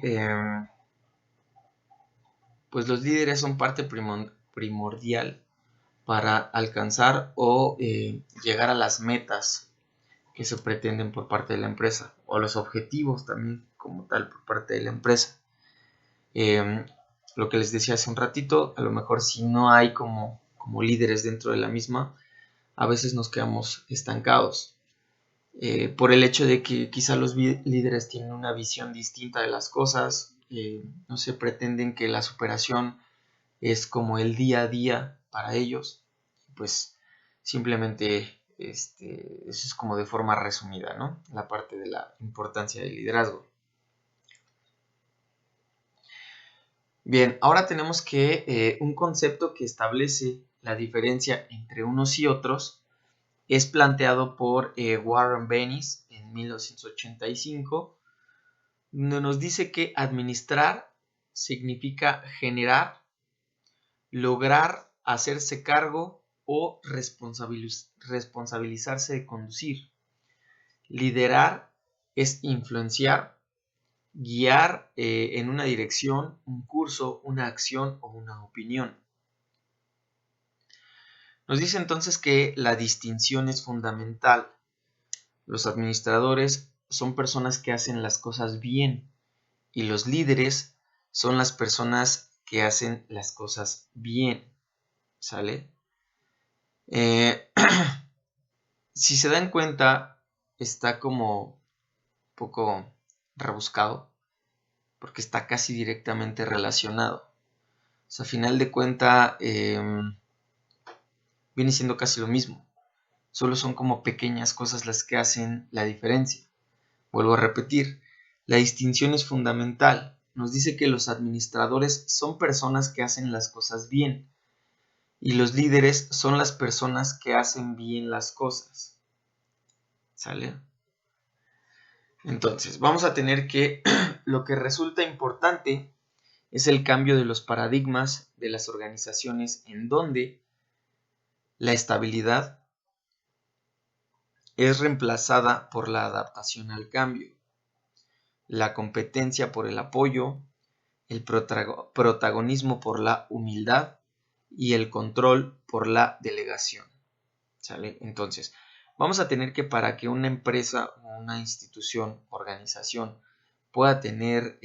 pues los líderes son parte primordial para alcanzar o llegar a las metas que se pretenden por parte de la empresa, o los objetivos también como tal por parte de la empresa. Lo que les decía hace un ratito, a lo mejor si no hay como líderes dentro de la misma, a veces nos quedamos estancados. Por el hecho de que quizá los líderes tienen una visión distinta de las cosas, no se pretenden que la superación es como el día a día para ellos, pues simplemente eso es como de forma resumida, ¿no? La parte de la importancia del liderazgo. Bien, ahora tenemos que un concepto que establece la diferencia entre unos y otros es planteado por Warren Bennis en 1985, donde nos dice que administrar significa generar, lograr, hacerse cargo o responsabilizarse de conducir. Liderar es influenciar, guiar en una dirección, un curso, una acción o una opinión. Nos dice entonces que la distinción es fundamental. Los administradores son personas que hacen las cosas bien y los líderes son las personas que hacen las cosas bien. ¿Sale? Si se dan cuenta, está como un poco rebuscado porque está casi directamente relacionado. O sea, a final de cuenta viene siendo casi lo mismo. Solo son como pequeñas cosas las que hacen la diferencia. Vuelvo a repetir, la distinción es fundamental. Nos dice que los administradores son personas que hacen las cosas bien y los líderes son las personas que hacen bien las cosas. ¿Sale? Entonces, vamos a tener que lo que resulta importante es el cambio de los paradigmas de las organizaciones en donde la estabilidad es reemplazada por la adaptación al cambio, la competencia por el apoyo, el protagonismo por la humildad y el control por la delegación. ¿Sale? Entonces, vamos a tener que para que una empresa o una institución, organización pueda tener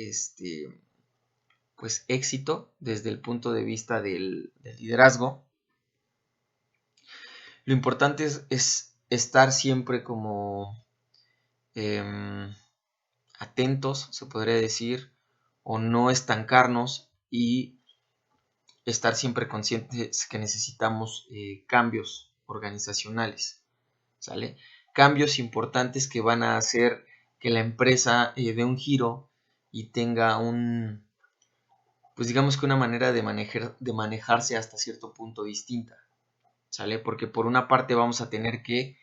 pues éxito desde el punto de vista del liderazgo, lo importante es estar siempre como atentos, se podría decir, o no estancarnos y estar siempre conscientes que necesitamos cambios organizacionales, ¿sale? Cambios importantes que van a hacer que la empresa dé un giro y tenga pues digamos que una manera de manejarse hasta cierto punto distinta, ¿sale? Porque por una parte vamos a tener que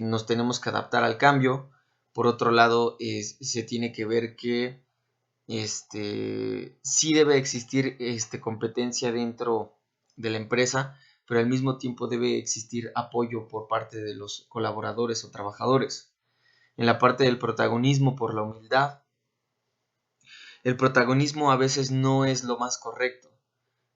nos tenemos que adaptar al cambio, por otro lado se tiene que ver que sí debe existir competencia dentro de la empresa, pero al mismo tiempo debe existir apoyo por parte de los colaboradores o trabajadores. En la parte del protagonismo por la humildad, el protagonismo a veces no es lo más correcto.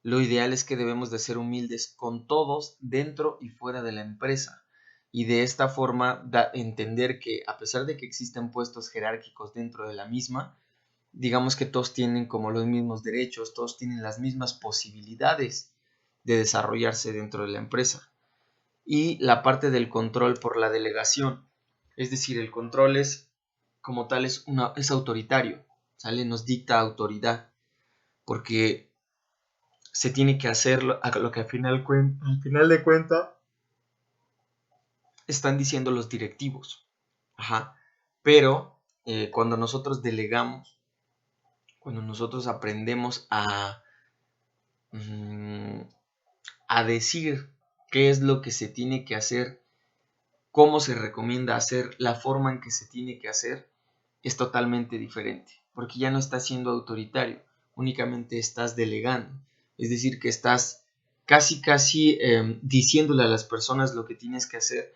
Lo ideal es que debemos de ser humildes con todos dentro y fuera de la empresa y de esta forma entender que a pesar de que existen puestos jerárquicos dentro de la misma, digamos que todos tienen como los mismos derechos, todos tienen las mismas posibilidades de desarrollarse dentro de la empresa. Y la parte del control por la delegación, es decir, el control es como tal es autoritario, ¿sale? Nos dicta autoridad, porque se tiene que hacer lo que al final de cuentas están diciendo los directivos. Ajá. Pero cuando nosotros delegamos, cuando nosotros aprendemos a decir qué es lo que se tiene que hacer, cómo se recomienda hacer, la forma en que se tiene que hacer, es totalmente diferente, porque ya no estás siendo autoritario, únicamente estás delegando, es decir, que estás casi diciéndole a las personas lo que tienes que hacer,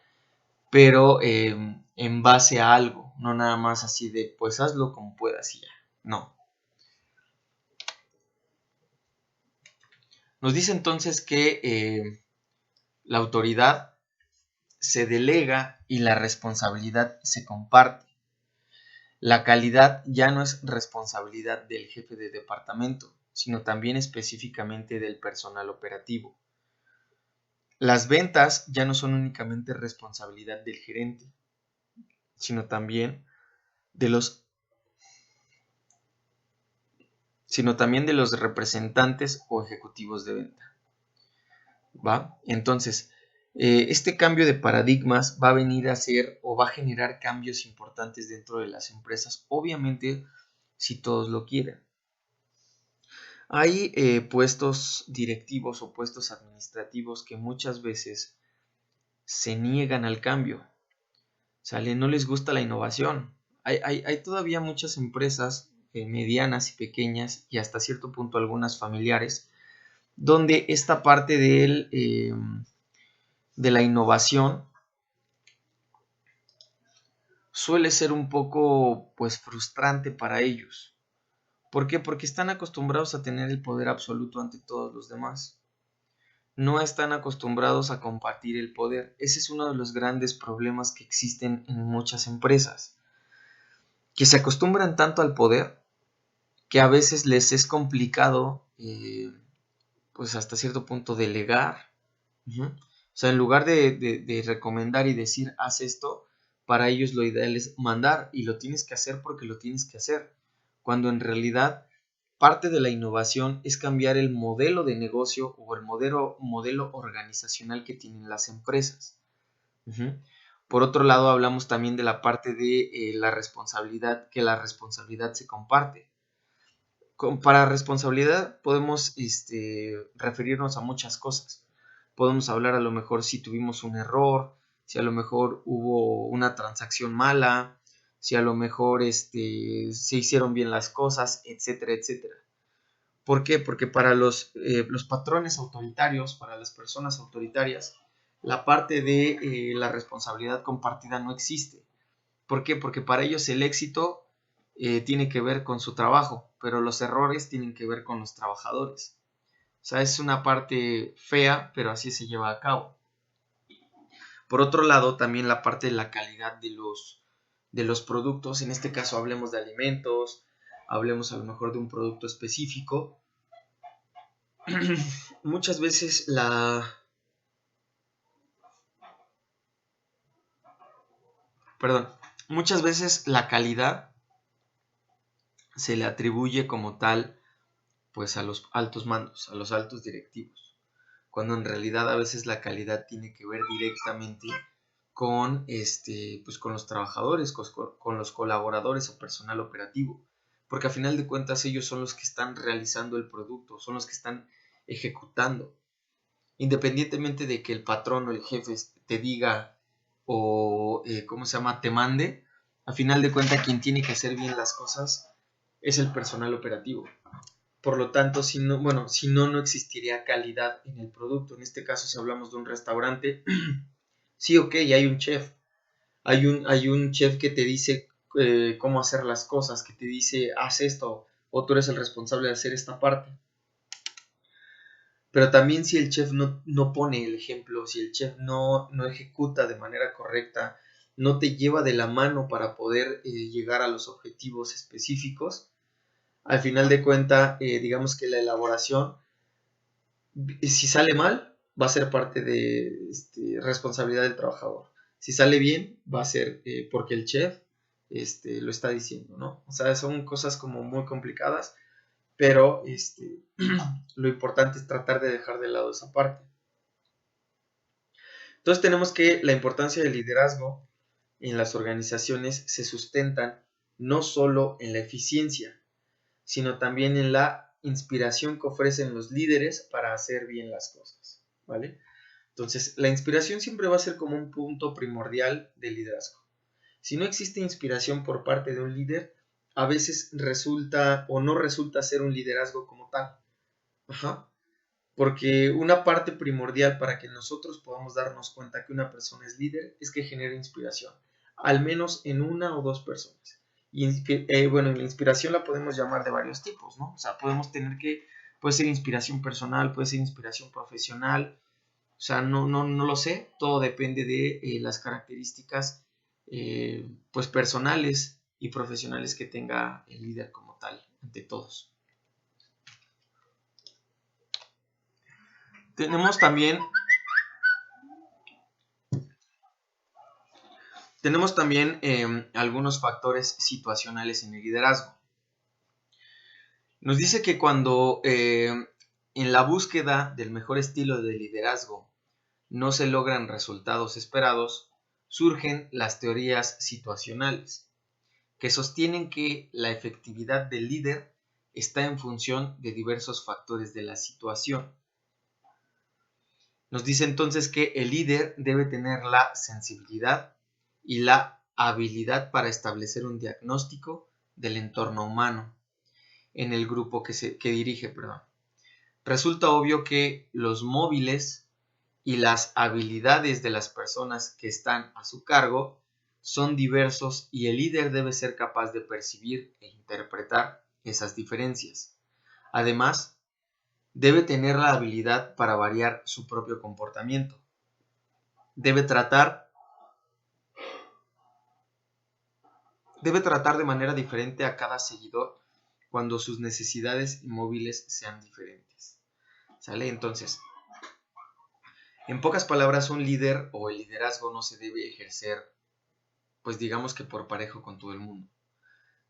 pero en base a algo, no nada más así de, pues hazlo como puedas y ya, no. Nos dice entonces que la autoridad se delega y la responsabilidad se comparte. La calidad ya no es responsabilidad del jefe de departamento, sino también específicamente del personal operativo. Las ventas ya no son únicamente responsabilidad del gerente, sino también de los representantes o ejecutivos de venta. ¿Va? Entonces, este cambio de paradigmas va a venir a ser o va a generar cambios importantes dentro de las empresas, obviamente si todos lo quieren. Hay puestos directivos o puestos administrativos que muchas veces se niegan al cambio, ¿sale? No les gusta la innovación. Hay todavía muchas empresas medianas y pequeñas y hasta cierto punto algunas familiares donde esta parte de la innovación, o suele ser un poco pues frustrante para ellos. ¿Por qué? Porque están acostumbrados a tener el poder absoluto ante todos los demás. No están acostumbrados a compartir el poder. Ese es uno de los grandes problemas que existen en muchas empresas, que se acostumbran tanto al poder que a veces les es complicado, pues hasta cierto punto, delegar. O sea, en lugar de recomendar y decir, haz esto, para ellos lo ideal es mandar y lo tienes que hacer porque lo tienes que hacer. Cuando en realidad parte de la innovación es cambiar el modelo de negocio o el modelo organizacional que tienen las empresas. Por otro lado, hablamos también de la parte de la responsabilidad, que la responsabilidad se comparte. Para responsabilidad podemos referirnos a muchas cosas. Podemos hablar a lo mejor si tuvimos un error, si a lo mejor hubo una transacción mala, si a lo mejor se hicieron bien las cosas, etcétera, etcétera. ¿Por qué? Porque para los patrones autoritarios, para las personas autoritarias, la parte de la responsabilidad compartida no existe. ¿Por qué? Porque para ellos el éxito tiene que ver con su trabajo, pero los errores tienen que ver con los trabajadores. O sea, es una parte fea, pero así se lleva a cabo. Por otro lado, también la parte de la calidad de los productos, en este caso hablemos de alimentos, hablemos a lo mejor de un producto específico. Muchas veces muchas veces la calidad se le atribuye como tal pues a los altos mandos, a los altos directivos, cuando en realidad a veces la calidad tiene que ver directamente con pues con los trabajadores, con los colaboradores o personal operativo, porque a final de cuentas ellos son los que están realizando el producto, son los que están ejecutando. Independientemente de que el patrón o el jefe te diga o te mande, a final de cuentas quien tiene que hacer bien las cosas es el personal operativo. Por lo tanto, si no, no existiría calidad en el producto. En este caso, si hablamos de un restaurante, sí, ok, hay un chef. Hay un chef que te dice cómo hacer las cosas, que te dice, haz esto, o tú eres el responsable de hacer esta parte. Pero también si el chef no pone el ejemplo, si el chef no ejecuta de manera correcta, no te lleva de la mano para poder llegar a los objetivos específicos, al final de cuentas, digamos que la elaboración, si sale mal, va a ser parte de responsabilidad del trabajador. Si sale bien, va a ser porque el chef lo está diciendo, ¿no? O sea, son cosas como muy complicadas, pero lo importante es tratar de dejar de lado esa parte. Entonces tenemos que la importancia del liderazgo en las organizaciones se sustentan no solo en la eficiencia, sino también en la inspiración que ofrecen los líderes para hacer bien las cosas, ¿vale? Entonces, la inspiración siempre va a ser como un punto primordial del liderazgo. Si no existe inspiración por parte de un líder, a veces resulta o no resulta ser un liderazgo como tal. Porque una parte primordial para que nosotros podamos darnos cuenta que una persona es líder es que genere inspiración, al menos en una o dos personas. Y la inspiración la podemos llamar de varios tipos, ¿no? O sea, puede ser inspiración personal, puede ser inspiración profesional, o sea, no lo sé, todo depende de las características pues personales y profesionales que tenga el líder como tal, ante todos. Tenemos también algunos factores situacionales en el liderazgo. Nos dice que cuando en la búsqueda del mejor estilo de liderazgo no se logran resultados esperados, surgen las teorías situacionales, que sostienen que la efectividad del líder está en función de diversos factores de la situación. Nos dice entonces que el líder debe tener la sensibilidad y la habilidad para establecer un diagnóstico del entorno humano en el grupo que dirige. Resulta obvio que los móviles y las habilidades de las personas que están a su cargo son diversos y el líder debe ser capaz de percibir e interpretar esas diferencias. Además, debe tener la habilidad para variar su propio comportamiento. Debe tratar de manera diferente a cada seguidor cuando sus necesidades y móviles sean diferentes. ¿Sale? Entonces, en pocas palabras, un líder o el liderazgo no se debe ejercer, pues digamos que por parejo con todo el mundo.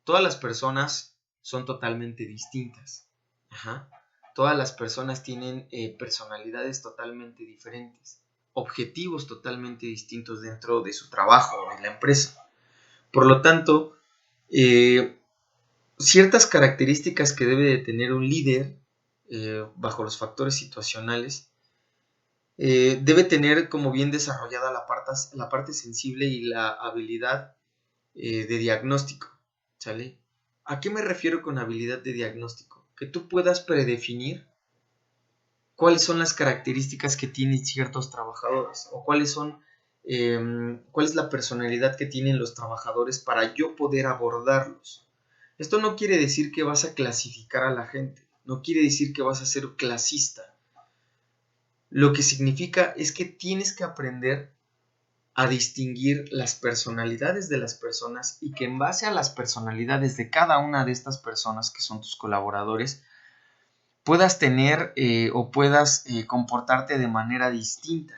Todas las personas son totalmente distintas. Ajá. Todas las personas tienen personalidades totalmente diferentes, objetivos totalmente distintos dentro de su trabajo o de la empresa. Por lo tanto, ciertas características que debe de tener un líder bajo los factores situacionales, debe tener como bien desarrollada la parte sensible y la habilidad de diagnóstico, ¿sale? ¿A qué me refiero con habilidad de diagnóstico? Que tú puedas predefinir cuáles son las características que tienen ciertos trabajadores o cuál es la personalidad que tienen los trabajadores para yo poder abordarlos. Esto no quiere decir que vas a clasificar a la gente, no quiere decir que vas a ser clasista. Lo que significa es que tienes que aprender a distinguir las personalidades de las personas y que en base a las personalidades de cada una de estas personas que son tus colaboradores, puedas tener o puedas comportarte de manera distinta.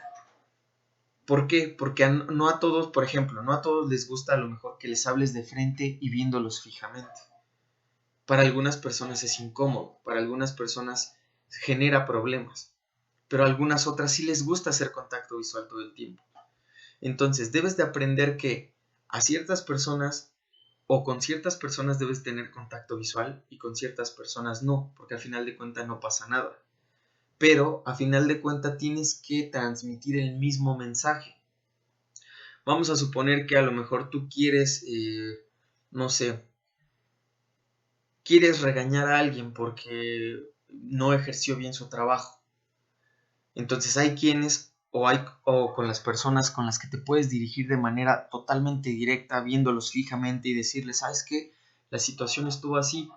¿Por qué? Porque no a todos, por ejemplo, no a todos les gusta a lo mejor que les hables de frente y viéndolos fijamente. Para algunas personas es incómodo, para algunas personas genera problemas, pero a algunas otras sí les gusta hacer contacto visual todo el tiempo. Entonces debes de aprender que a ciertas personas o con ciertas personas debes tener contacto visual y con ciertas personas no, porque al final de cuentas no pasa nada. Pero a final de cuentas tienes que transmitir el mismo mensaje. Vamos a suponer que a lo mejor tú quieres, no sé, quieres regañar a alguien porque no ejerció bien su trabajo. Entonces hay quienes o con las personas con las que te puedes dirigir de manera totalmente directa, viéndolos fijamente y decirles, ¿sabes qué? La situación estuvo así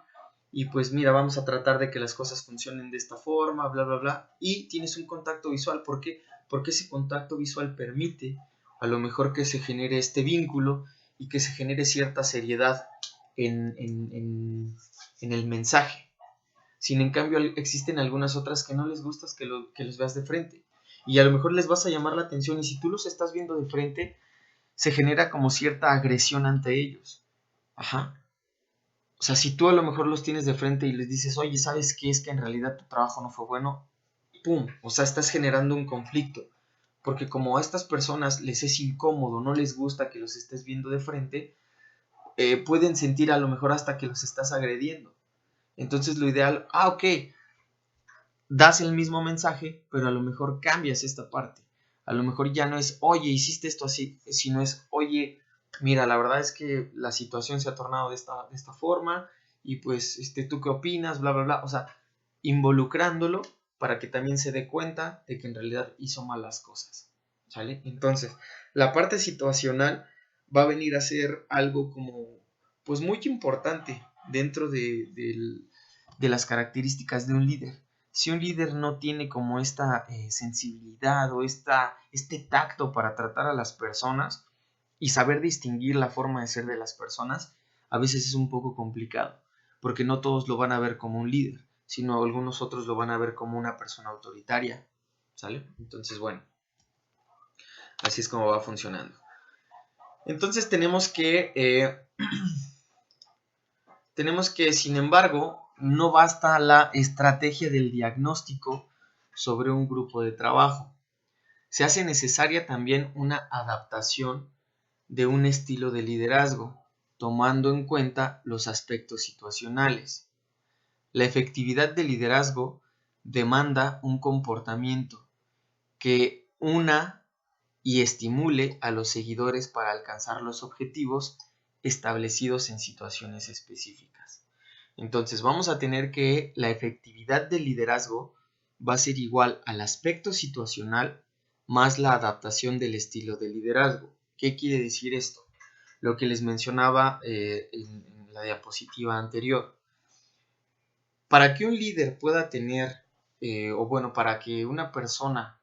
y pues mira, vamos a tratar de que las cosas funcionen de esta forma, bla, bla, bla. Y tienes un contacto visual. ¿Por qué? Porque ese contacto visual permite a lo mejor que se genere este vínculo y que se genere cierta seriedad en el mensaje. Sin en cambio, existen algunas otras que no les gustas que los veas de frente. Y a lo mejor les vas a llamar la atención y si tú los estás viendo de frente, se genera como cierta agresión ante ellos. Ajá. O sea, si tú a lo mejor los tienes de frente y les dices, oye, ¿sabes qué? Es que en realidad tu trabajo no fue bueno. ¡Pum! O sea, estás generando un conflicto. Porque como a estas personas les es incómodo, no les gusta que los estés viendo de frente, pueden sentir a lo mejor hasta que los estás agrediendo. Entonces lo ideal, ok, das el mismo mensaje, pero a lo mejor cambias esta parte. A lo mejor ya no es, oye, hiciste esto así, sino es, oye, mira, la verdad es que la situación se ha tornado de esta forma y pues, ¿tú qué opinas? Bla, bla, bla. O sea, involucrándolo para que también se dé cuenta de que en realidad hizo malas cosas. ¿Sale? Entonces, la parte situacional va a venir a ser algo como, pues muy importante dentro de las características de un líder. Si un líder no tiene como esta sensibilidad o este tacto para tratar a las personas y saber distinguir la forma de ser de las personas, a veces es un poco complicado, porque no todos lo van a ver como un líder, sino algunos otros lo van a ver como una persona autoritaria, ¿sale? Entonces, bueno, así es como va funcionando. Entonces tenemos que, sin embargo, no basta la estrategia del diagnóstico sobre un grupo de trabajo. Se hace necesaria también una adaptación de un estilo de liderazgo, tomando en cuenta los aspectos situacionales. La efectividad del liderazgo demanda un comportamiento que una y estimule a los seguidores para alcanzar los objetivos establecidos en situaciones específicas. Entonces vamos a tener que la efectividad del liderazgo va a ser igual al aspecto situacional más la adaptación del estilo de liderazgo. ¿Qué quiere decir esto? lo que les mencionaba en la diapositiva anterior. Para que un líder pueda tener, para que una persona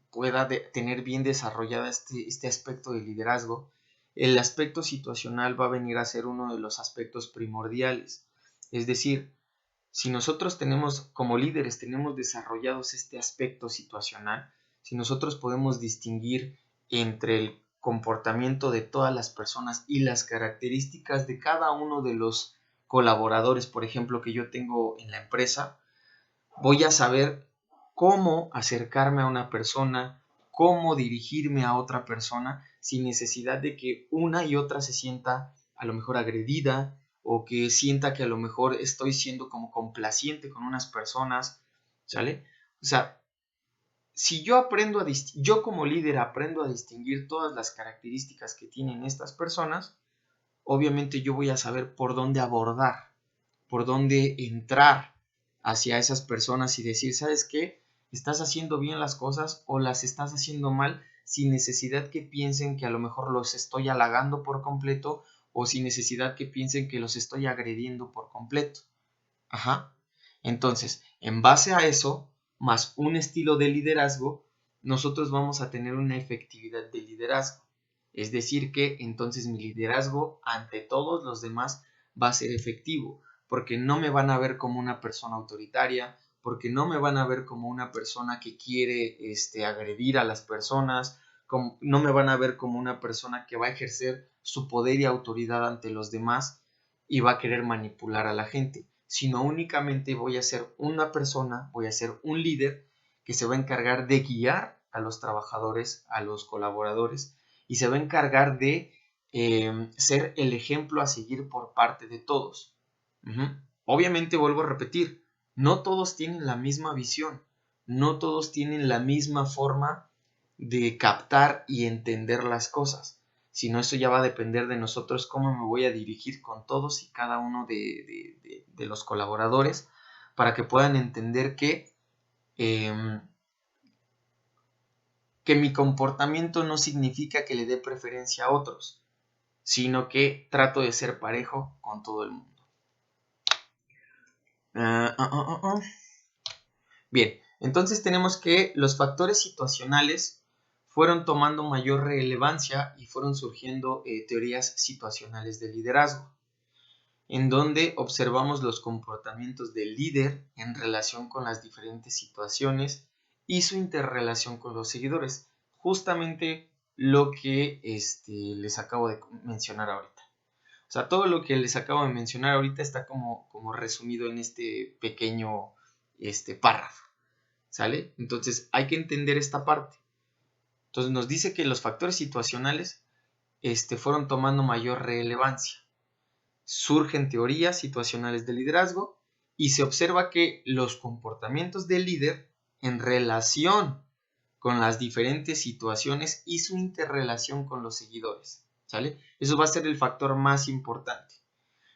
pueda tener bien desarrollada este aspecto de liderazgo, el aspecto situacional va a venir a ser uno de los aspectos primordiales. Es decir, si nosotros como líderes tenemos desarrollados este aspecto situacional, si nosotros podemos distinguir entre el comportamiento de todas las personas y las características de cada uno de los colaboradores, por ejemplo, que yo tengo en la empresa, voy a saber cómo acercarme a una persona, cómo dirigirme a otra persona sin necesidad de que una y otra se sienta a lo mejor agredida o que sienta que a lo mejor estoy siendo como complaciente con unas personas, ¿sale? O sea, si yo yo como líder aprendo a distinguir todas las características que tienen estas personas, obviamente yo voy a saber por dónde abordar, por dónde entrar hacia esas personas y decir, ¿sabes qué? ¿Estás haciendo bien las cosas o las estás haciendo mal sin necesidad que piensen que a lo mejor los estoy halagando por completo o sin necesidad que piensen que los estoy agrediendo por completo? Ajá. Entonces, en base a eso, más un estilo de liderazgo, nosotros vamos a tener una efectividad de liderazgo. Es decir, que entonces mi liderazgo ante todos los demás va a ser efectivo, porque no me van a ver como una persona autoritaria, porque no me van a ver como una persona que quiere agredir a las personas, no me van a ver como una persona que va a ejercer su poder y autoridad ante los demás y va a querer manipular a la gente, sino únicamente voy a ser una persona, voy a ser un líder que se va a encargar de guiar a los trabajadores, a los colaboradores, y se va a encargar de ser el ejemplo a seguir por parte de todos. Obviamente, vuelvo a repetir, no todos tienen la misma visión, no todos tienen la misma forma de captar y entender las cosas, sino eso ya va a depender de nosotros cómo me voy a dirigir con todos y cada uno de los colaboradores para que puedan entender que mi comportamiento no significa que le dé preferencia a otros, sino que trato de ser parejo con todo el mundo. Bien, entonces tenemos que los factores situacionales fueron tomando mayor relevancia y fueron surgiendo teorías situacionales de liderazgo, en donde observamos los comportamientos del líder en relación con las diferentes situaciones y su interrelación con los seguidores. Justamente lo que les acabo de mencionar ahorita. O sea, todo lo que les acabo de mencionar ahorita está como resumido en este pequeño párrafo. ¿Sale? Entonces hay que entender esta parte. Entonces nos dice que los factores situacionales fueron tomando mayor relevancia. Surgen teorías situacionales de liderazgo y se observa que los comportamientos del líder en relación con las diferentes situaciones y su interrelación con los seguidores, ¿sale? Eso va a ser el factor más importante.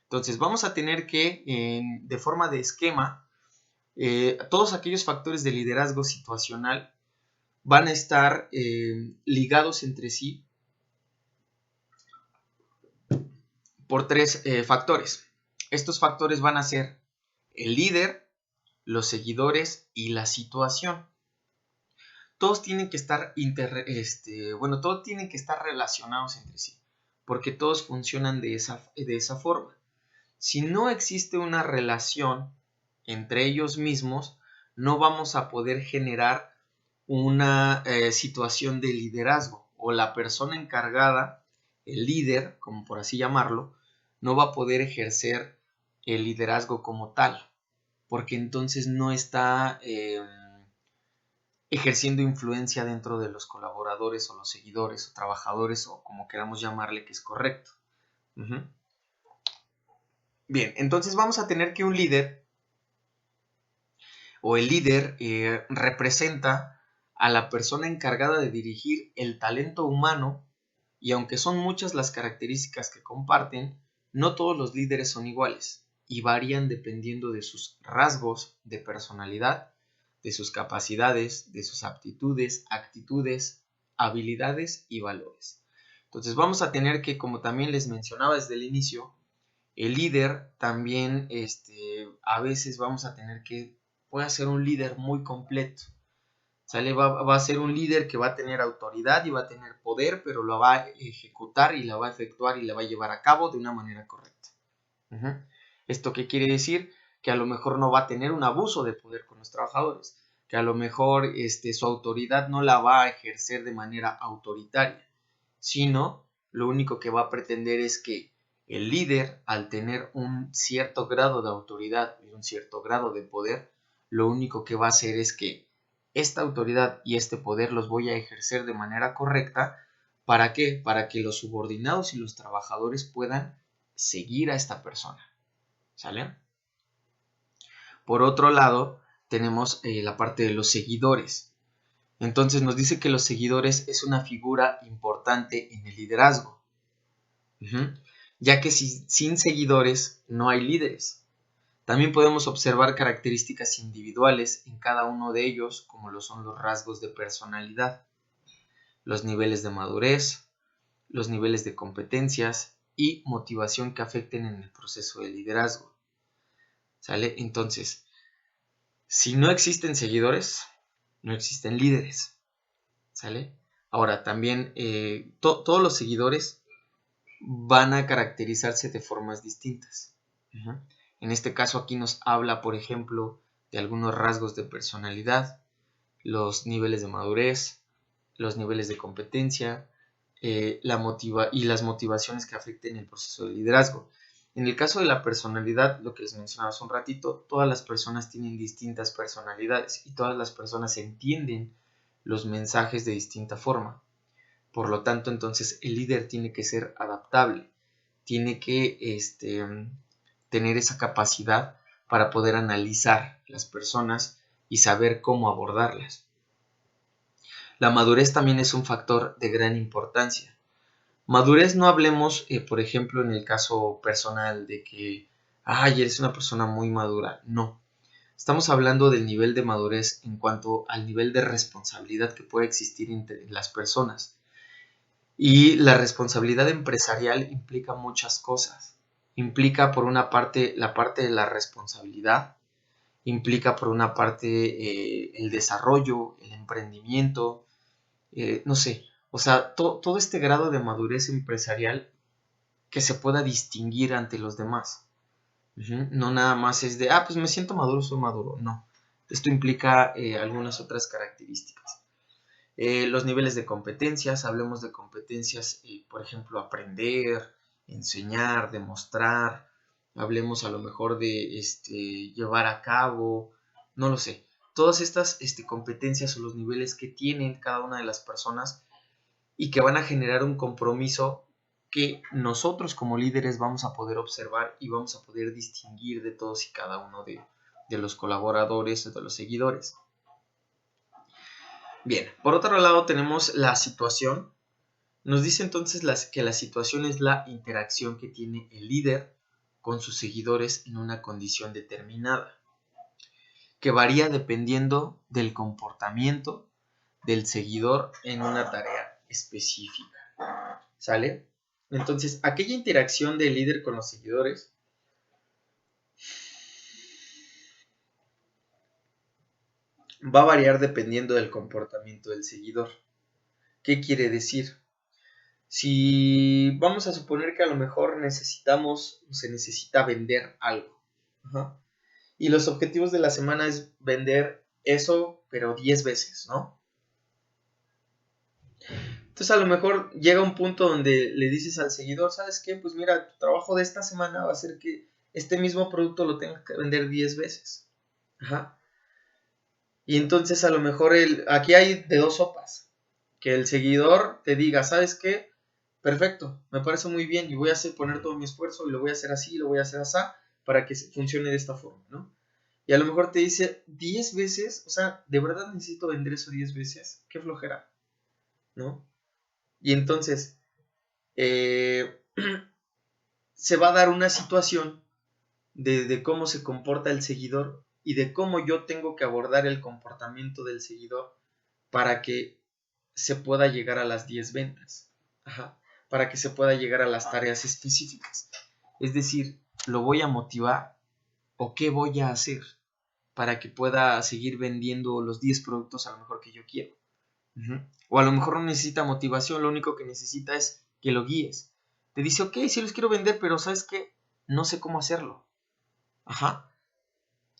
Entonces vamos a tener que, de forma de esquema, todos aquellos factores de liderazgo situacional van a estar ligados entre sí por tres factores. Estos factores van a ser el líder, los seguidores y la situación. Todos tienen que estar todos tienen que estar relacionados entre sí, porque todos funcionan de esa forma. Si no existe una relación entre ellos mismos, no vamos a poder generar una situación de liderazgo, o la persona encargada, el líder, como por así llamarlo, no va a poder ejercer el liderazgo como tal, porque entonces no está ejerciendo influencia dentro de los colaboradores o los seguidores o trabajadores o como queramos llamarle, que es correcto. Bien, entonces vamos a tener que un líder o el líder representa a la persona encargada de dirigir el talento humano, y aunque son muchas las características que comparten, no todos los líderes son iguales y varían dependiendo de sus rasgos de personalidad, de sus capacidades, de sus aptitudes, actitudes, habilidades y valores. Entonces vamos a tener que, como también les mencionaba desde el inicio, el líder también, a veces vamos a tener que, puede ser un líder muy completo, ¿sale? Va a ser un líder que va a tener autoridad y va a tener poder, pero lo va a ejecutar y la va a efectuar y la va a llevar a cabo de una manera correcta. ¿Esto qué quiere decir? Que a lo mejor no va a tener un abuso de poder con los trabajadores, que a lo mejor su autoridad no la va a ejercer de manera autoritaria, sino lo único que va a pretender es que el líder, al tener un cierto grado de autoridad y un cierto grado de poder, lo único que va a hacer es que esta autoridad y este poder los voy a ejercer de manera correcta. ¿Para qué? Para que los subordinados y los trabajadores puedan seguir a esta persona. ¿Sale? Por otro lado, tenemos la parte de los seguidores. Entonces nos dice que los seguidores es una figura importante en el liderazgo. Ya que sin seguidores no hay líderes. También podemos observar características individuales en cada uno de ellos, como lo son los rasgos de personalidad, los niveles de madurez, los niveles de competencias y motivación que afecten en el proceso de liderazgo. ¿Sale? Entonces, si no existen seguidores, no existen líderes. ¿Sale? Ahora, también todos los seguidores van a caracterizarse de formas distintas. En este caso aquí nos habla, por ejemplo, de algunos rasgos de personalidad, los niveles de madurez, los niveles de competencia, y las motivaciones que afecten el proceso de liderazgo. En el caso de la personalidad, lo que les mencionaba hace un ratito, todas las personas tienen distintas personalidades y todas las personas entienden los mensajes de distinta forma. Por lo tanto, entonces el líder tiene que ser adaptable, tiene que tener esa capacidad para poder analizar las personas y saber cómo abordarlas. La madurez también es un factor de gran importancia. Madurez no hablemos, por ejemplo, en el caso personal de que, eres una persona muy madura. No. Estamos hablando del nivel de madurez en cuanto al nivel de responsabilidad que puede existir entre las personas. Y la responsabilidad empresarial implica muchas cosas. Implica por una parte la parte de la responsabilidad, implica por una parte el desarrollo, el emprendimiento, no sé, o sea, todo este grado de madurez empresarial que se pueda distinguir ante los demás. No nada más es de, pues me siento maduro, soy maduro. No, esto implica algunas otras características. Los niveles de competencias, hablemos de competencias, por ejemplo, aprender, enseñar, demostrar, hablemos a lo mejor de llevar a cabo, no lo sé. Todas estas competencias o los niveles que tienen cada una de las personas y que van a generar un compromiso que nosotros como líderes vamos a poder observar y vamos a poder distinguir de todos y cada uno de los colaboradores o de los seguidores. Bien, por otro lado tenemos la situación. Nos dice entonces que la situación es la interacción que tiene el líder con sus seguidores en una condición determinada, que varía dependiendo del comportamiento del seguidor en una tarea específica. ¿Sale? Entonces, aquella interacción del líder con los seguidores va a variar dependiendo del comportamiento del seguidor. ¿Qué quiere decir? Si vamos a suponer que a lo mejor se necesita vender algo. Y los objetivos de la semana es vender eso, pero 10 veces, ¿no? Entonces a lo mejor llega un punto donde le dices al seguidor, ¿sabes qué? Pues mira, tu trabajo de esta semana va a ser que este mismo producto lo tengas que vender 10 veces. Y entonces a lo mejor aquí hay de dos sopas. Que el seguidor te diga, ¿sabes qué? Perfecto, me parece muy bien y voy a poner todo mi esfuerzo y lo voy a hacer así y lo voy a hacer así para que funcione de esta forma, ¿no? Y a lo mejor te dice 10 veces, o sea, ¿de verdad necesito vender eso 10 veces? Qué flojera, ¿no? Y entonces se va a dar una situación de cómo se comporta el seguidor y de cómo yo tengo que abordar el comportamiento del seguidor para que se pueda llegar a las 10 ventas. para que se pueda llegar a las tareas específicas. Es decir, lo voy a motivar o qué voy a hacer para que pueda seguir vendiendo los 10 productos a lo mejor que yo quiero. O a lo mejor no necesita motivación, lo único que necesita es que lo guíes. Te dice, ok, sí los quiero vender, pero ¿sabes qué? No sé cómo hacerlo. Ajá.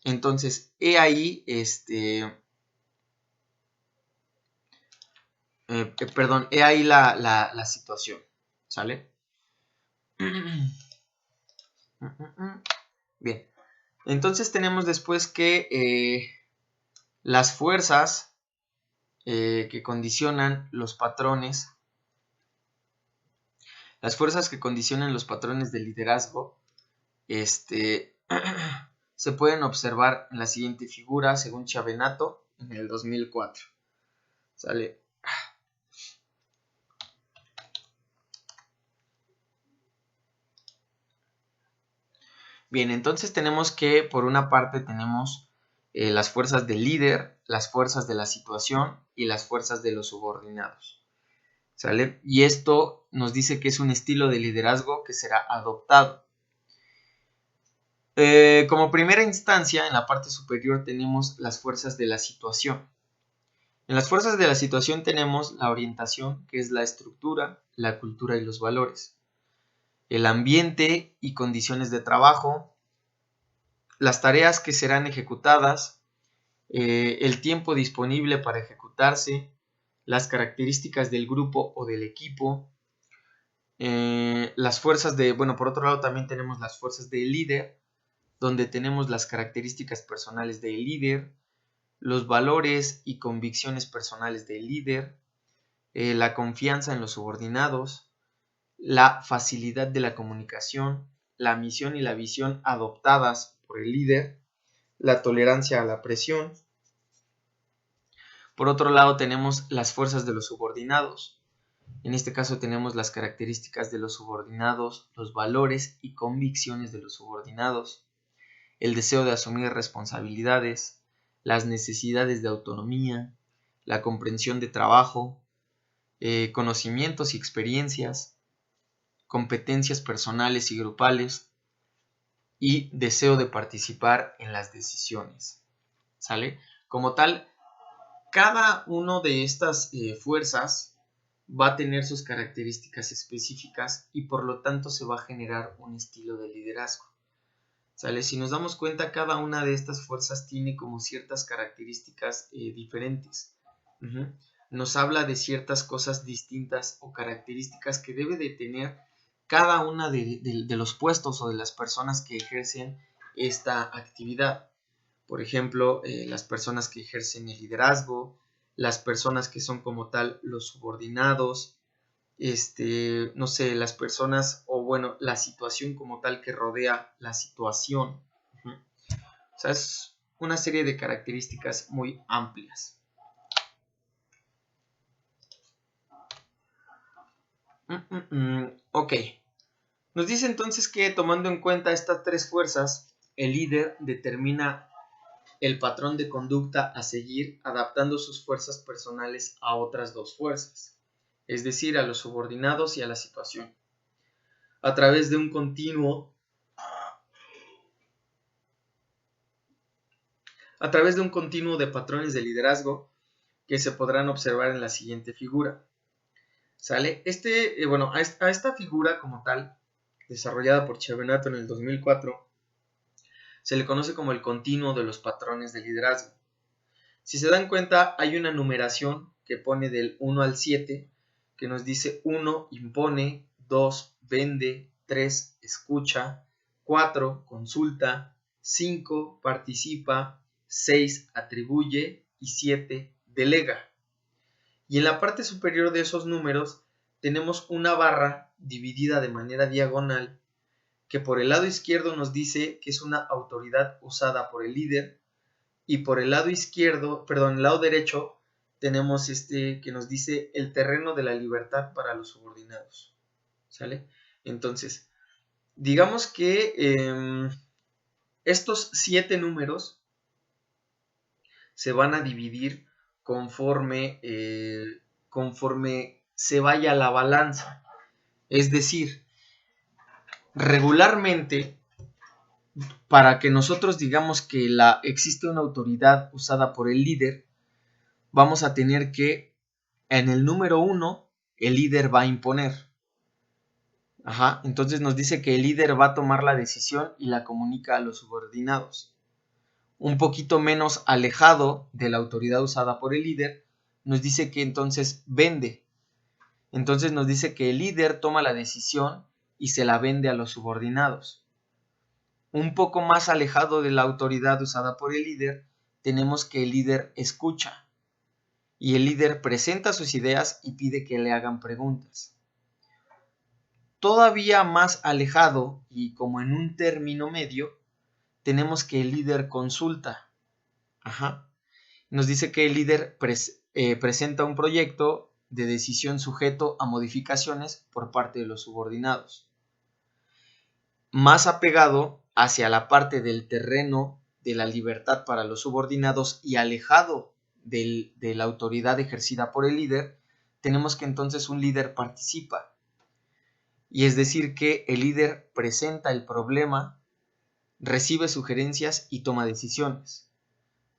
Entonces, he ahí, he ahí la situación. ¿Sale? Bien. Entonces tenemos después que las fuerzas que condicionan los patrones, de liderazgo, se pueden observar en la siguiente figura, según Chavenato, en el 2004. ¿Sale? Bien, entonces tenemos que, por una parte, tenemos las fuerzas del líder, las fuerzas de la situación y las fuerzas de los subordinados. ¿Sale? Y esto nos dice que es un estilo de liderazgo que será adoptado. Como primera instancia, en la parte superior tenemos las fuerzas de la situación. En las fuerzas de la situación tenemos la orientación, que es la estructura, la cultura y los valores, el ambiente y condiciones de trabajo, las tareas que serán ejecutadas, el tiempo disponible para ejecutarse, las características del grupo o del equipo, las fuerzas por otro lado también tenemos las fuerzas del líder, donde tenemos las características personales del líder, los valores y convicciones personales del líder, la confianza en los subordinados, la facilidad de la comunicación, la misión y la visión adoptadas por el líder, la tolerancia a la presión. Por otro lado tenemos las fuerzas de los subordinados. En este caso tenemos las características de los subordinados, los valores y convicciones de los subordinados, el deseo de asumir responsabilidades, las necesidades de autonomía, la comprensión de trabajo, conocimientos y experiencias, competencias personales y grupales y deseo de participar en las decisiones. ¿Sale? Como tal, cada una de estas fuerzas va a tener sus características específicas y por lo tanto se va a generar un estilo de liderazgo. ¿Sale? Si nos damos cuenta, cada una de estas fuerzas tiene como ciertas características diferentes. Nos habla de ciertas cosas distintas o características que debe de tener cada una de los puestos o de las personas que ejercen esta actividad. Por ejemplo, las personas que ejercen el liderazgo, las personas que son como tal los subordinados, no sé, las personas la situación como tal que rodea la situación. O sea, es una serie de características muy amplias. Ok. Nos dice entonces que tomando en cuenta estas tres fuerzas, el líder determina el patrón de conducta a seguir adaptando sus fuerzas personales a otras dos fuerzas, es decir, a los subordinados y a la situación, a través de un continuo de patrones de liderazgo que se podrán observar en la siguiente figura. ¿Sale? A esta figura como tal, desarrollada por Chavenato en el 2004, se le conoce como el continuo de los patrones de liderazgo. Si se dan cuenta, hay una numeración que pone del 1 al 7, que nos dice 1 impone, 2 vende, 3 escucha, 4 consulta, 5 participa, 6 atribuye y 7 delega. Y en la parte superior de esos números tenemos una barra dividida de manera diagonal que por el lado izquierdo nos dice que es una autoridad usada por el líder y por el lado el lado derecho tenemos que nos dice el terreno de la libertad para los subordinados. ¿Sale? Entonces, digamos que estos 7 números se van a dividir conforme se vaya la balanza. Es decir, regularmente, para que nosotros digamos que existe una autoridad usada por el líder, vamos a tener que, en el número 1, el líder va a imponer. Entonces nos dice que el líder va a tomar la decisión y la comunica a los subordinados. Un poquito menos alejado de la autoridad usada por el líder, nos dice que entonces vende. Entonces nos dice que el líder toma la decisión y se la vende a los subordinados. Un poco más alejado de la autoridad usada por el líder, tenemos que el líder escucha. Y el líder presenta sus ideas y pide que le hagan preguntas. Todavía más alejado y como en un término medio, tenemos que el líder consulta. Nos dice que el líder presenta un proyecto de decisión sujeto a modificaciones por parte de los subordinados. Más apegado hacia la parte del terreno de la libertad para los subordinados y alejado de la autoridad ejercida por el líder, tenemos que entonces un líder participa. Y es decir que el líder presenta el problema, recibe sugerencias y toma decisiones.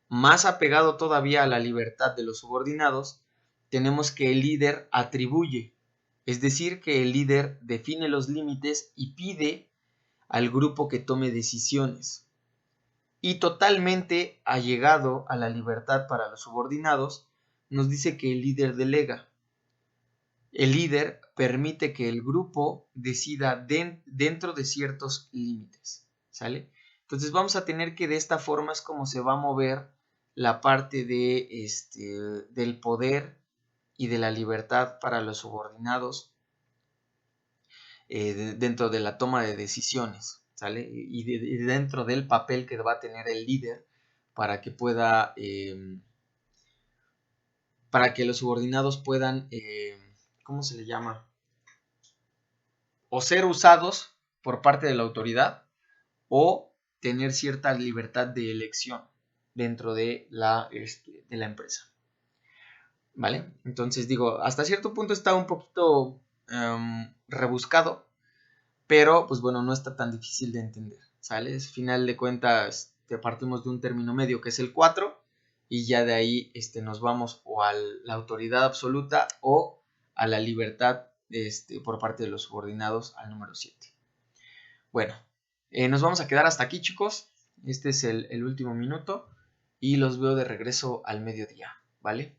Más apegado todavía a la libertad de los subordinados, tenemos que el líder atribuye, es decir, que el líder define los límites y pide al grupo que tome decisiones. Y totalmente allegado a la libertad para los subordinados, nos dice que el líder delega. El líder permite que el grupo decida dentro de ciertos límites, ¿sale? Entonces vamos a tener que de esta forma es como se va a mover la parte del poder y de la libertad para los subordinados dentro de la toma de decisiones, ¿sale? Y dentro del papel que va a tener el líder para que pueda, para que los subordinados puedan, ¿cómo se le llama? O ser usados por parte de la autoridad o tener cierta libertad de elección dentro de la empresa. ¿Vale? Entonces digo, hasta cierto punto está un poquito rebuscado, pero pues bueno, no está tan difícil de entender, ¿sale? Final de cuentas, partimos de un término medio que es el 4 y ya de ahí nos vamos o a la autoridad absoluta o a la libertad por parte de los subordinados al número 7. Bueno, nos vamos a quedar hasta aquí, chicos. Este es el último minuto y los veo de regreso al mediodía, ¿vale?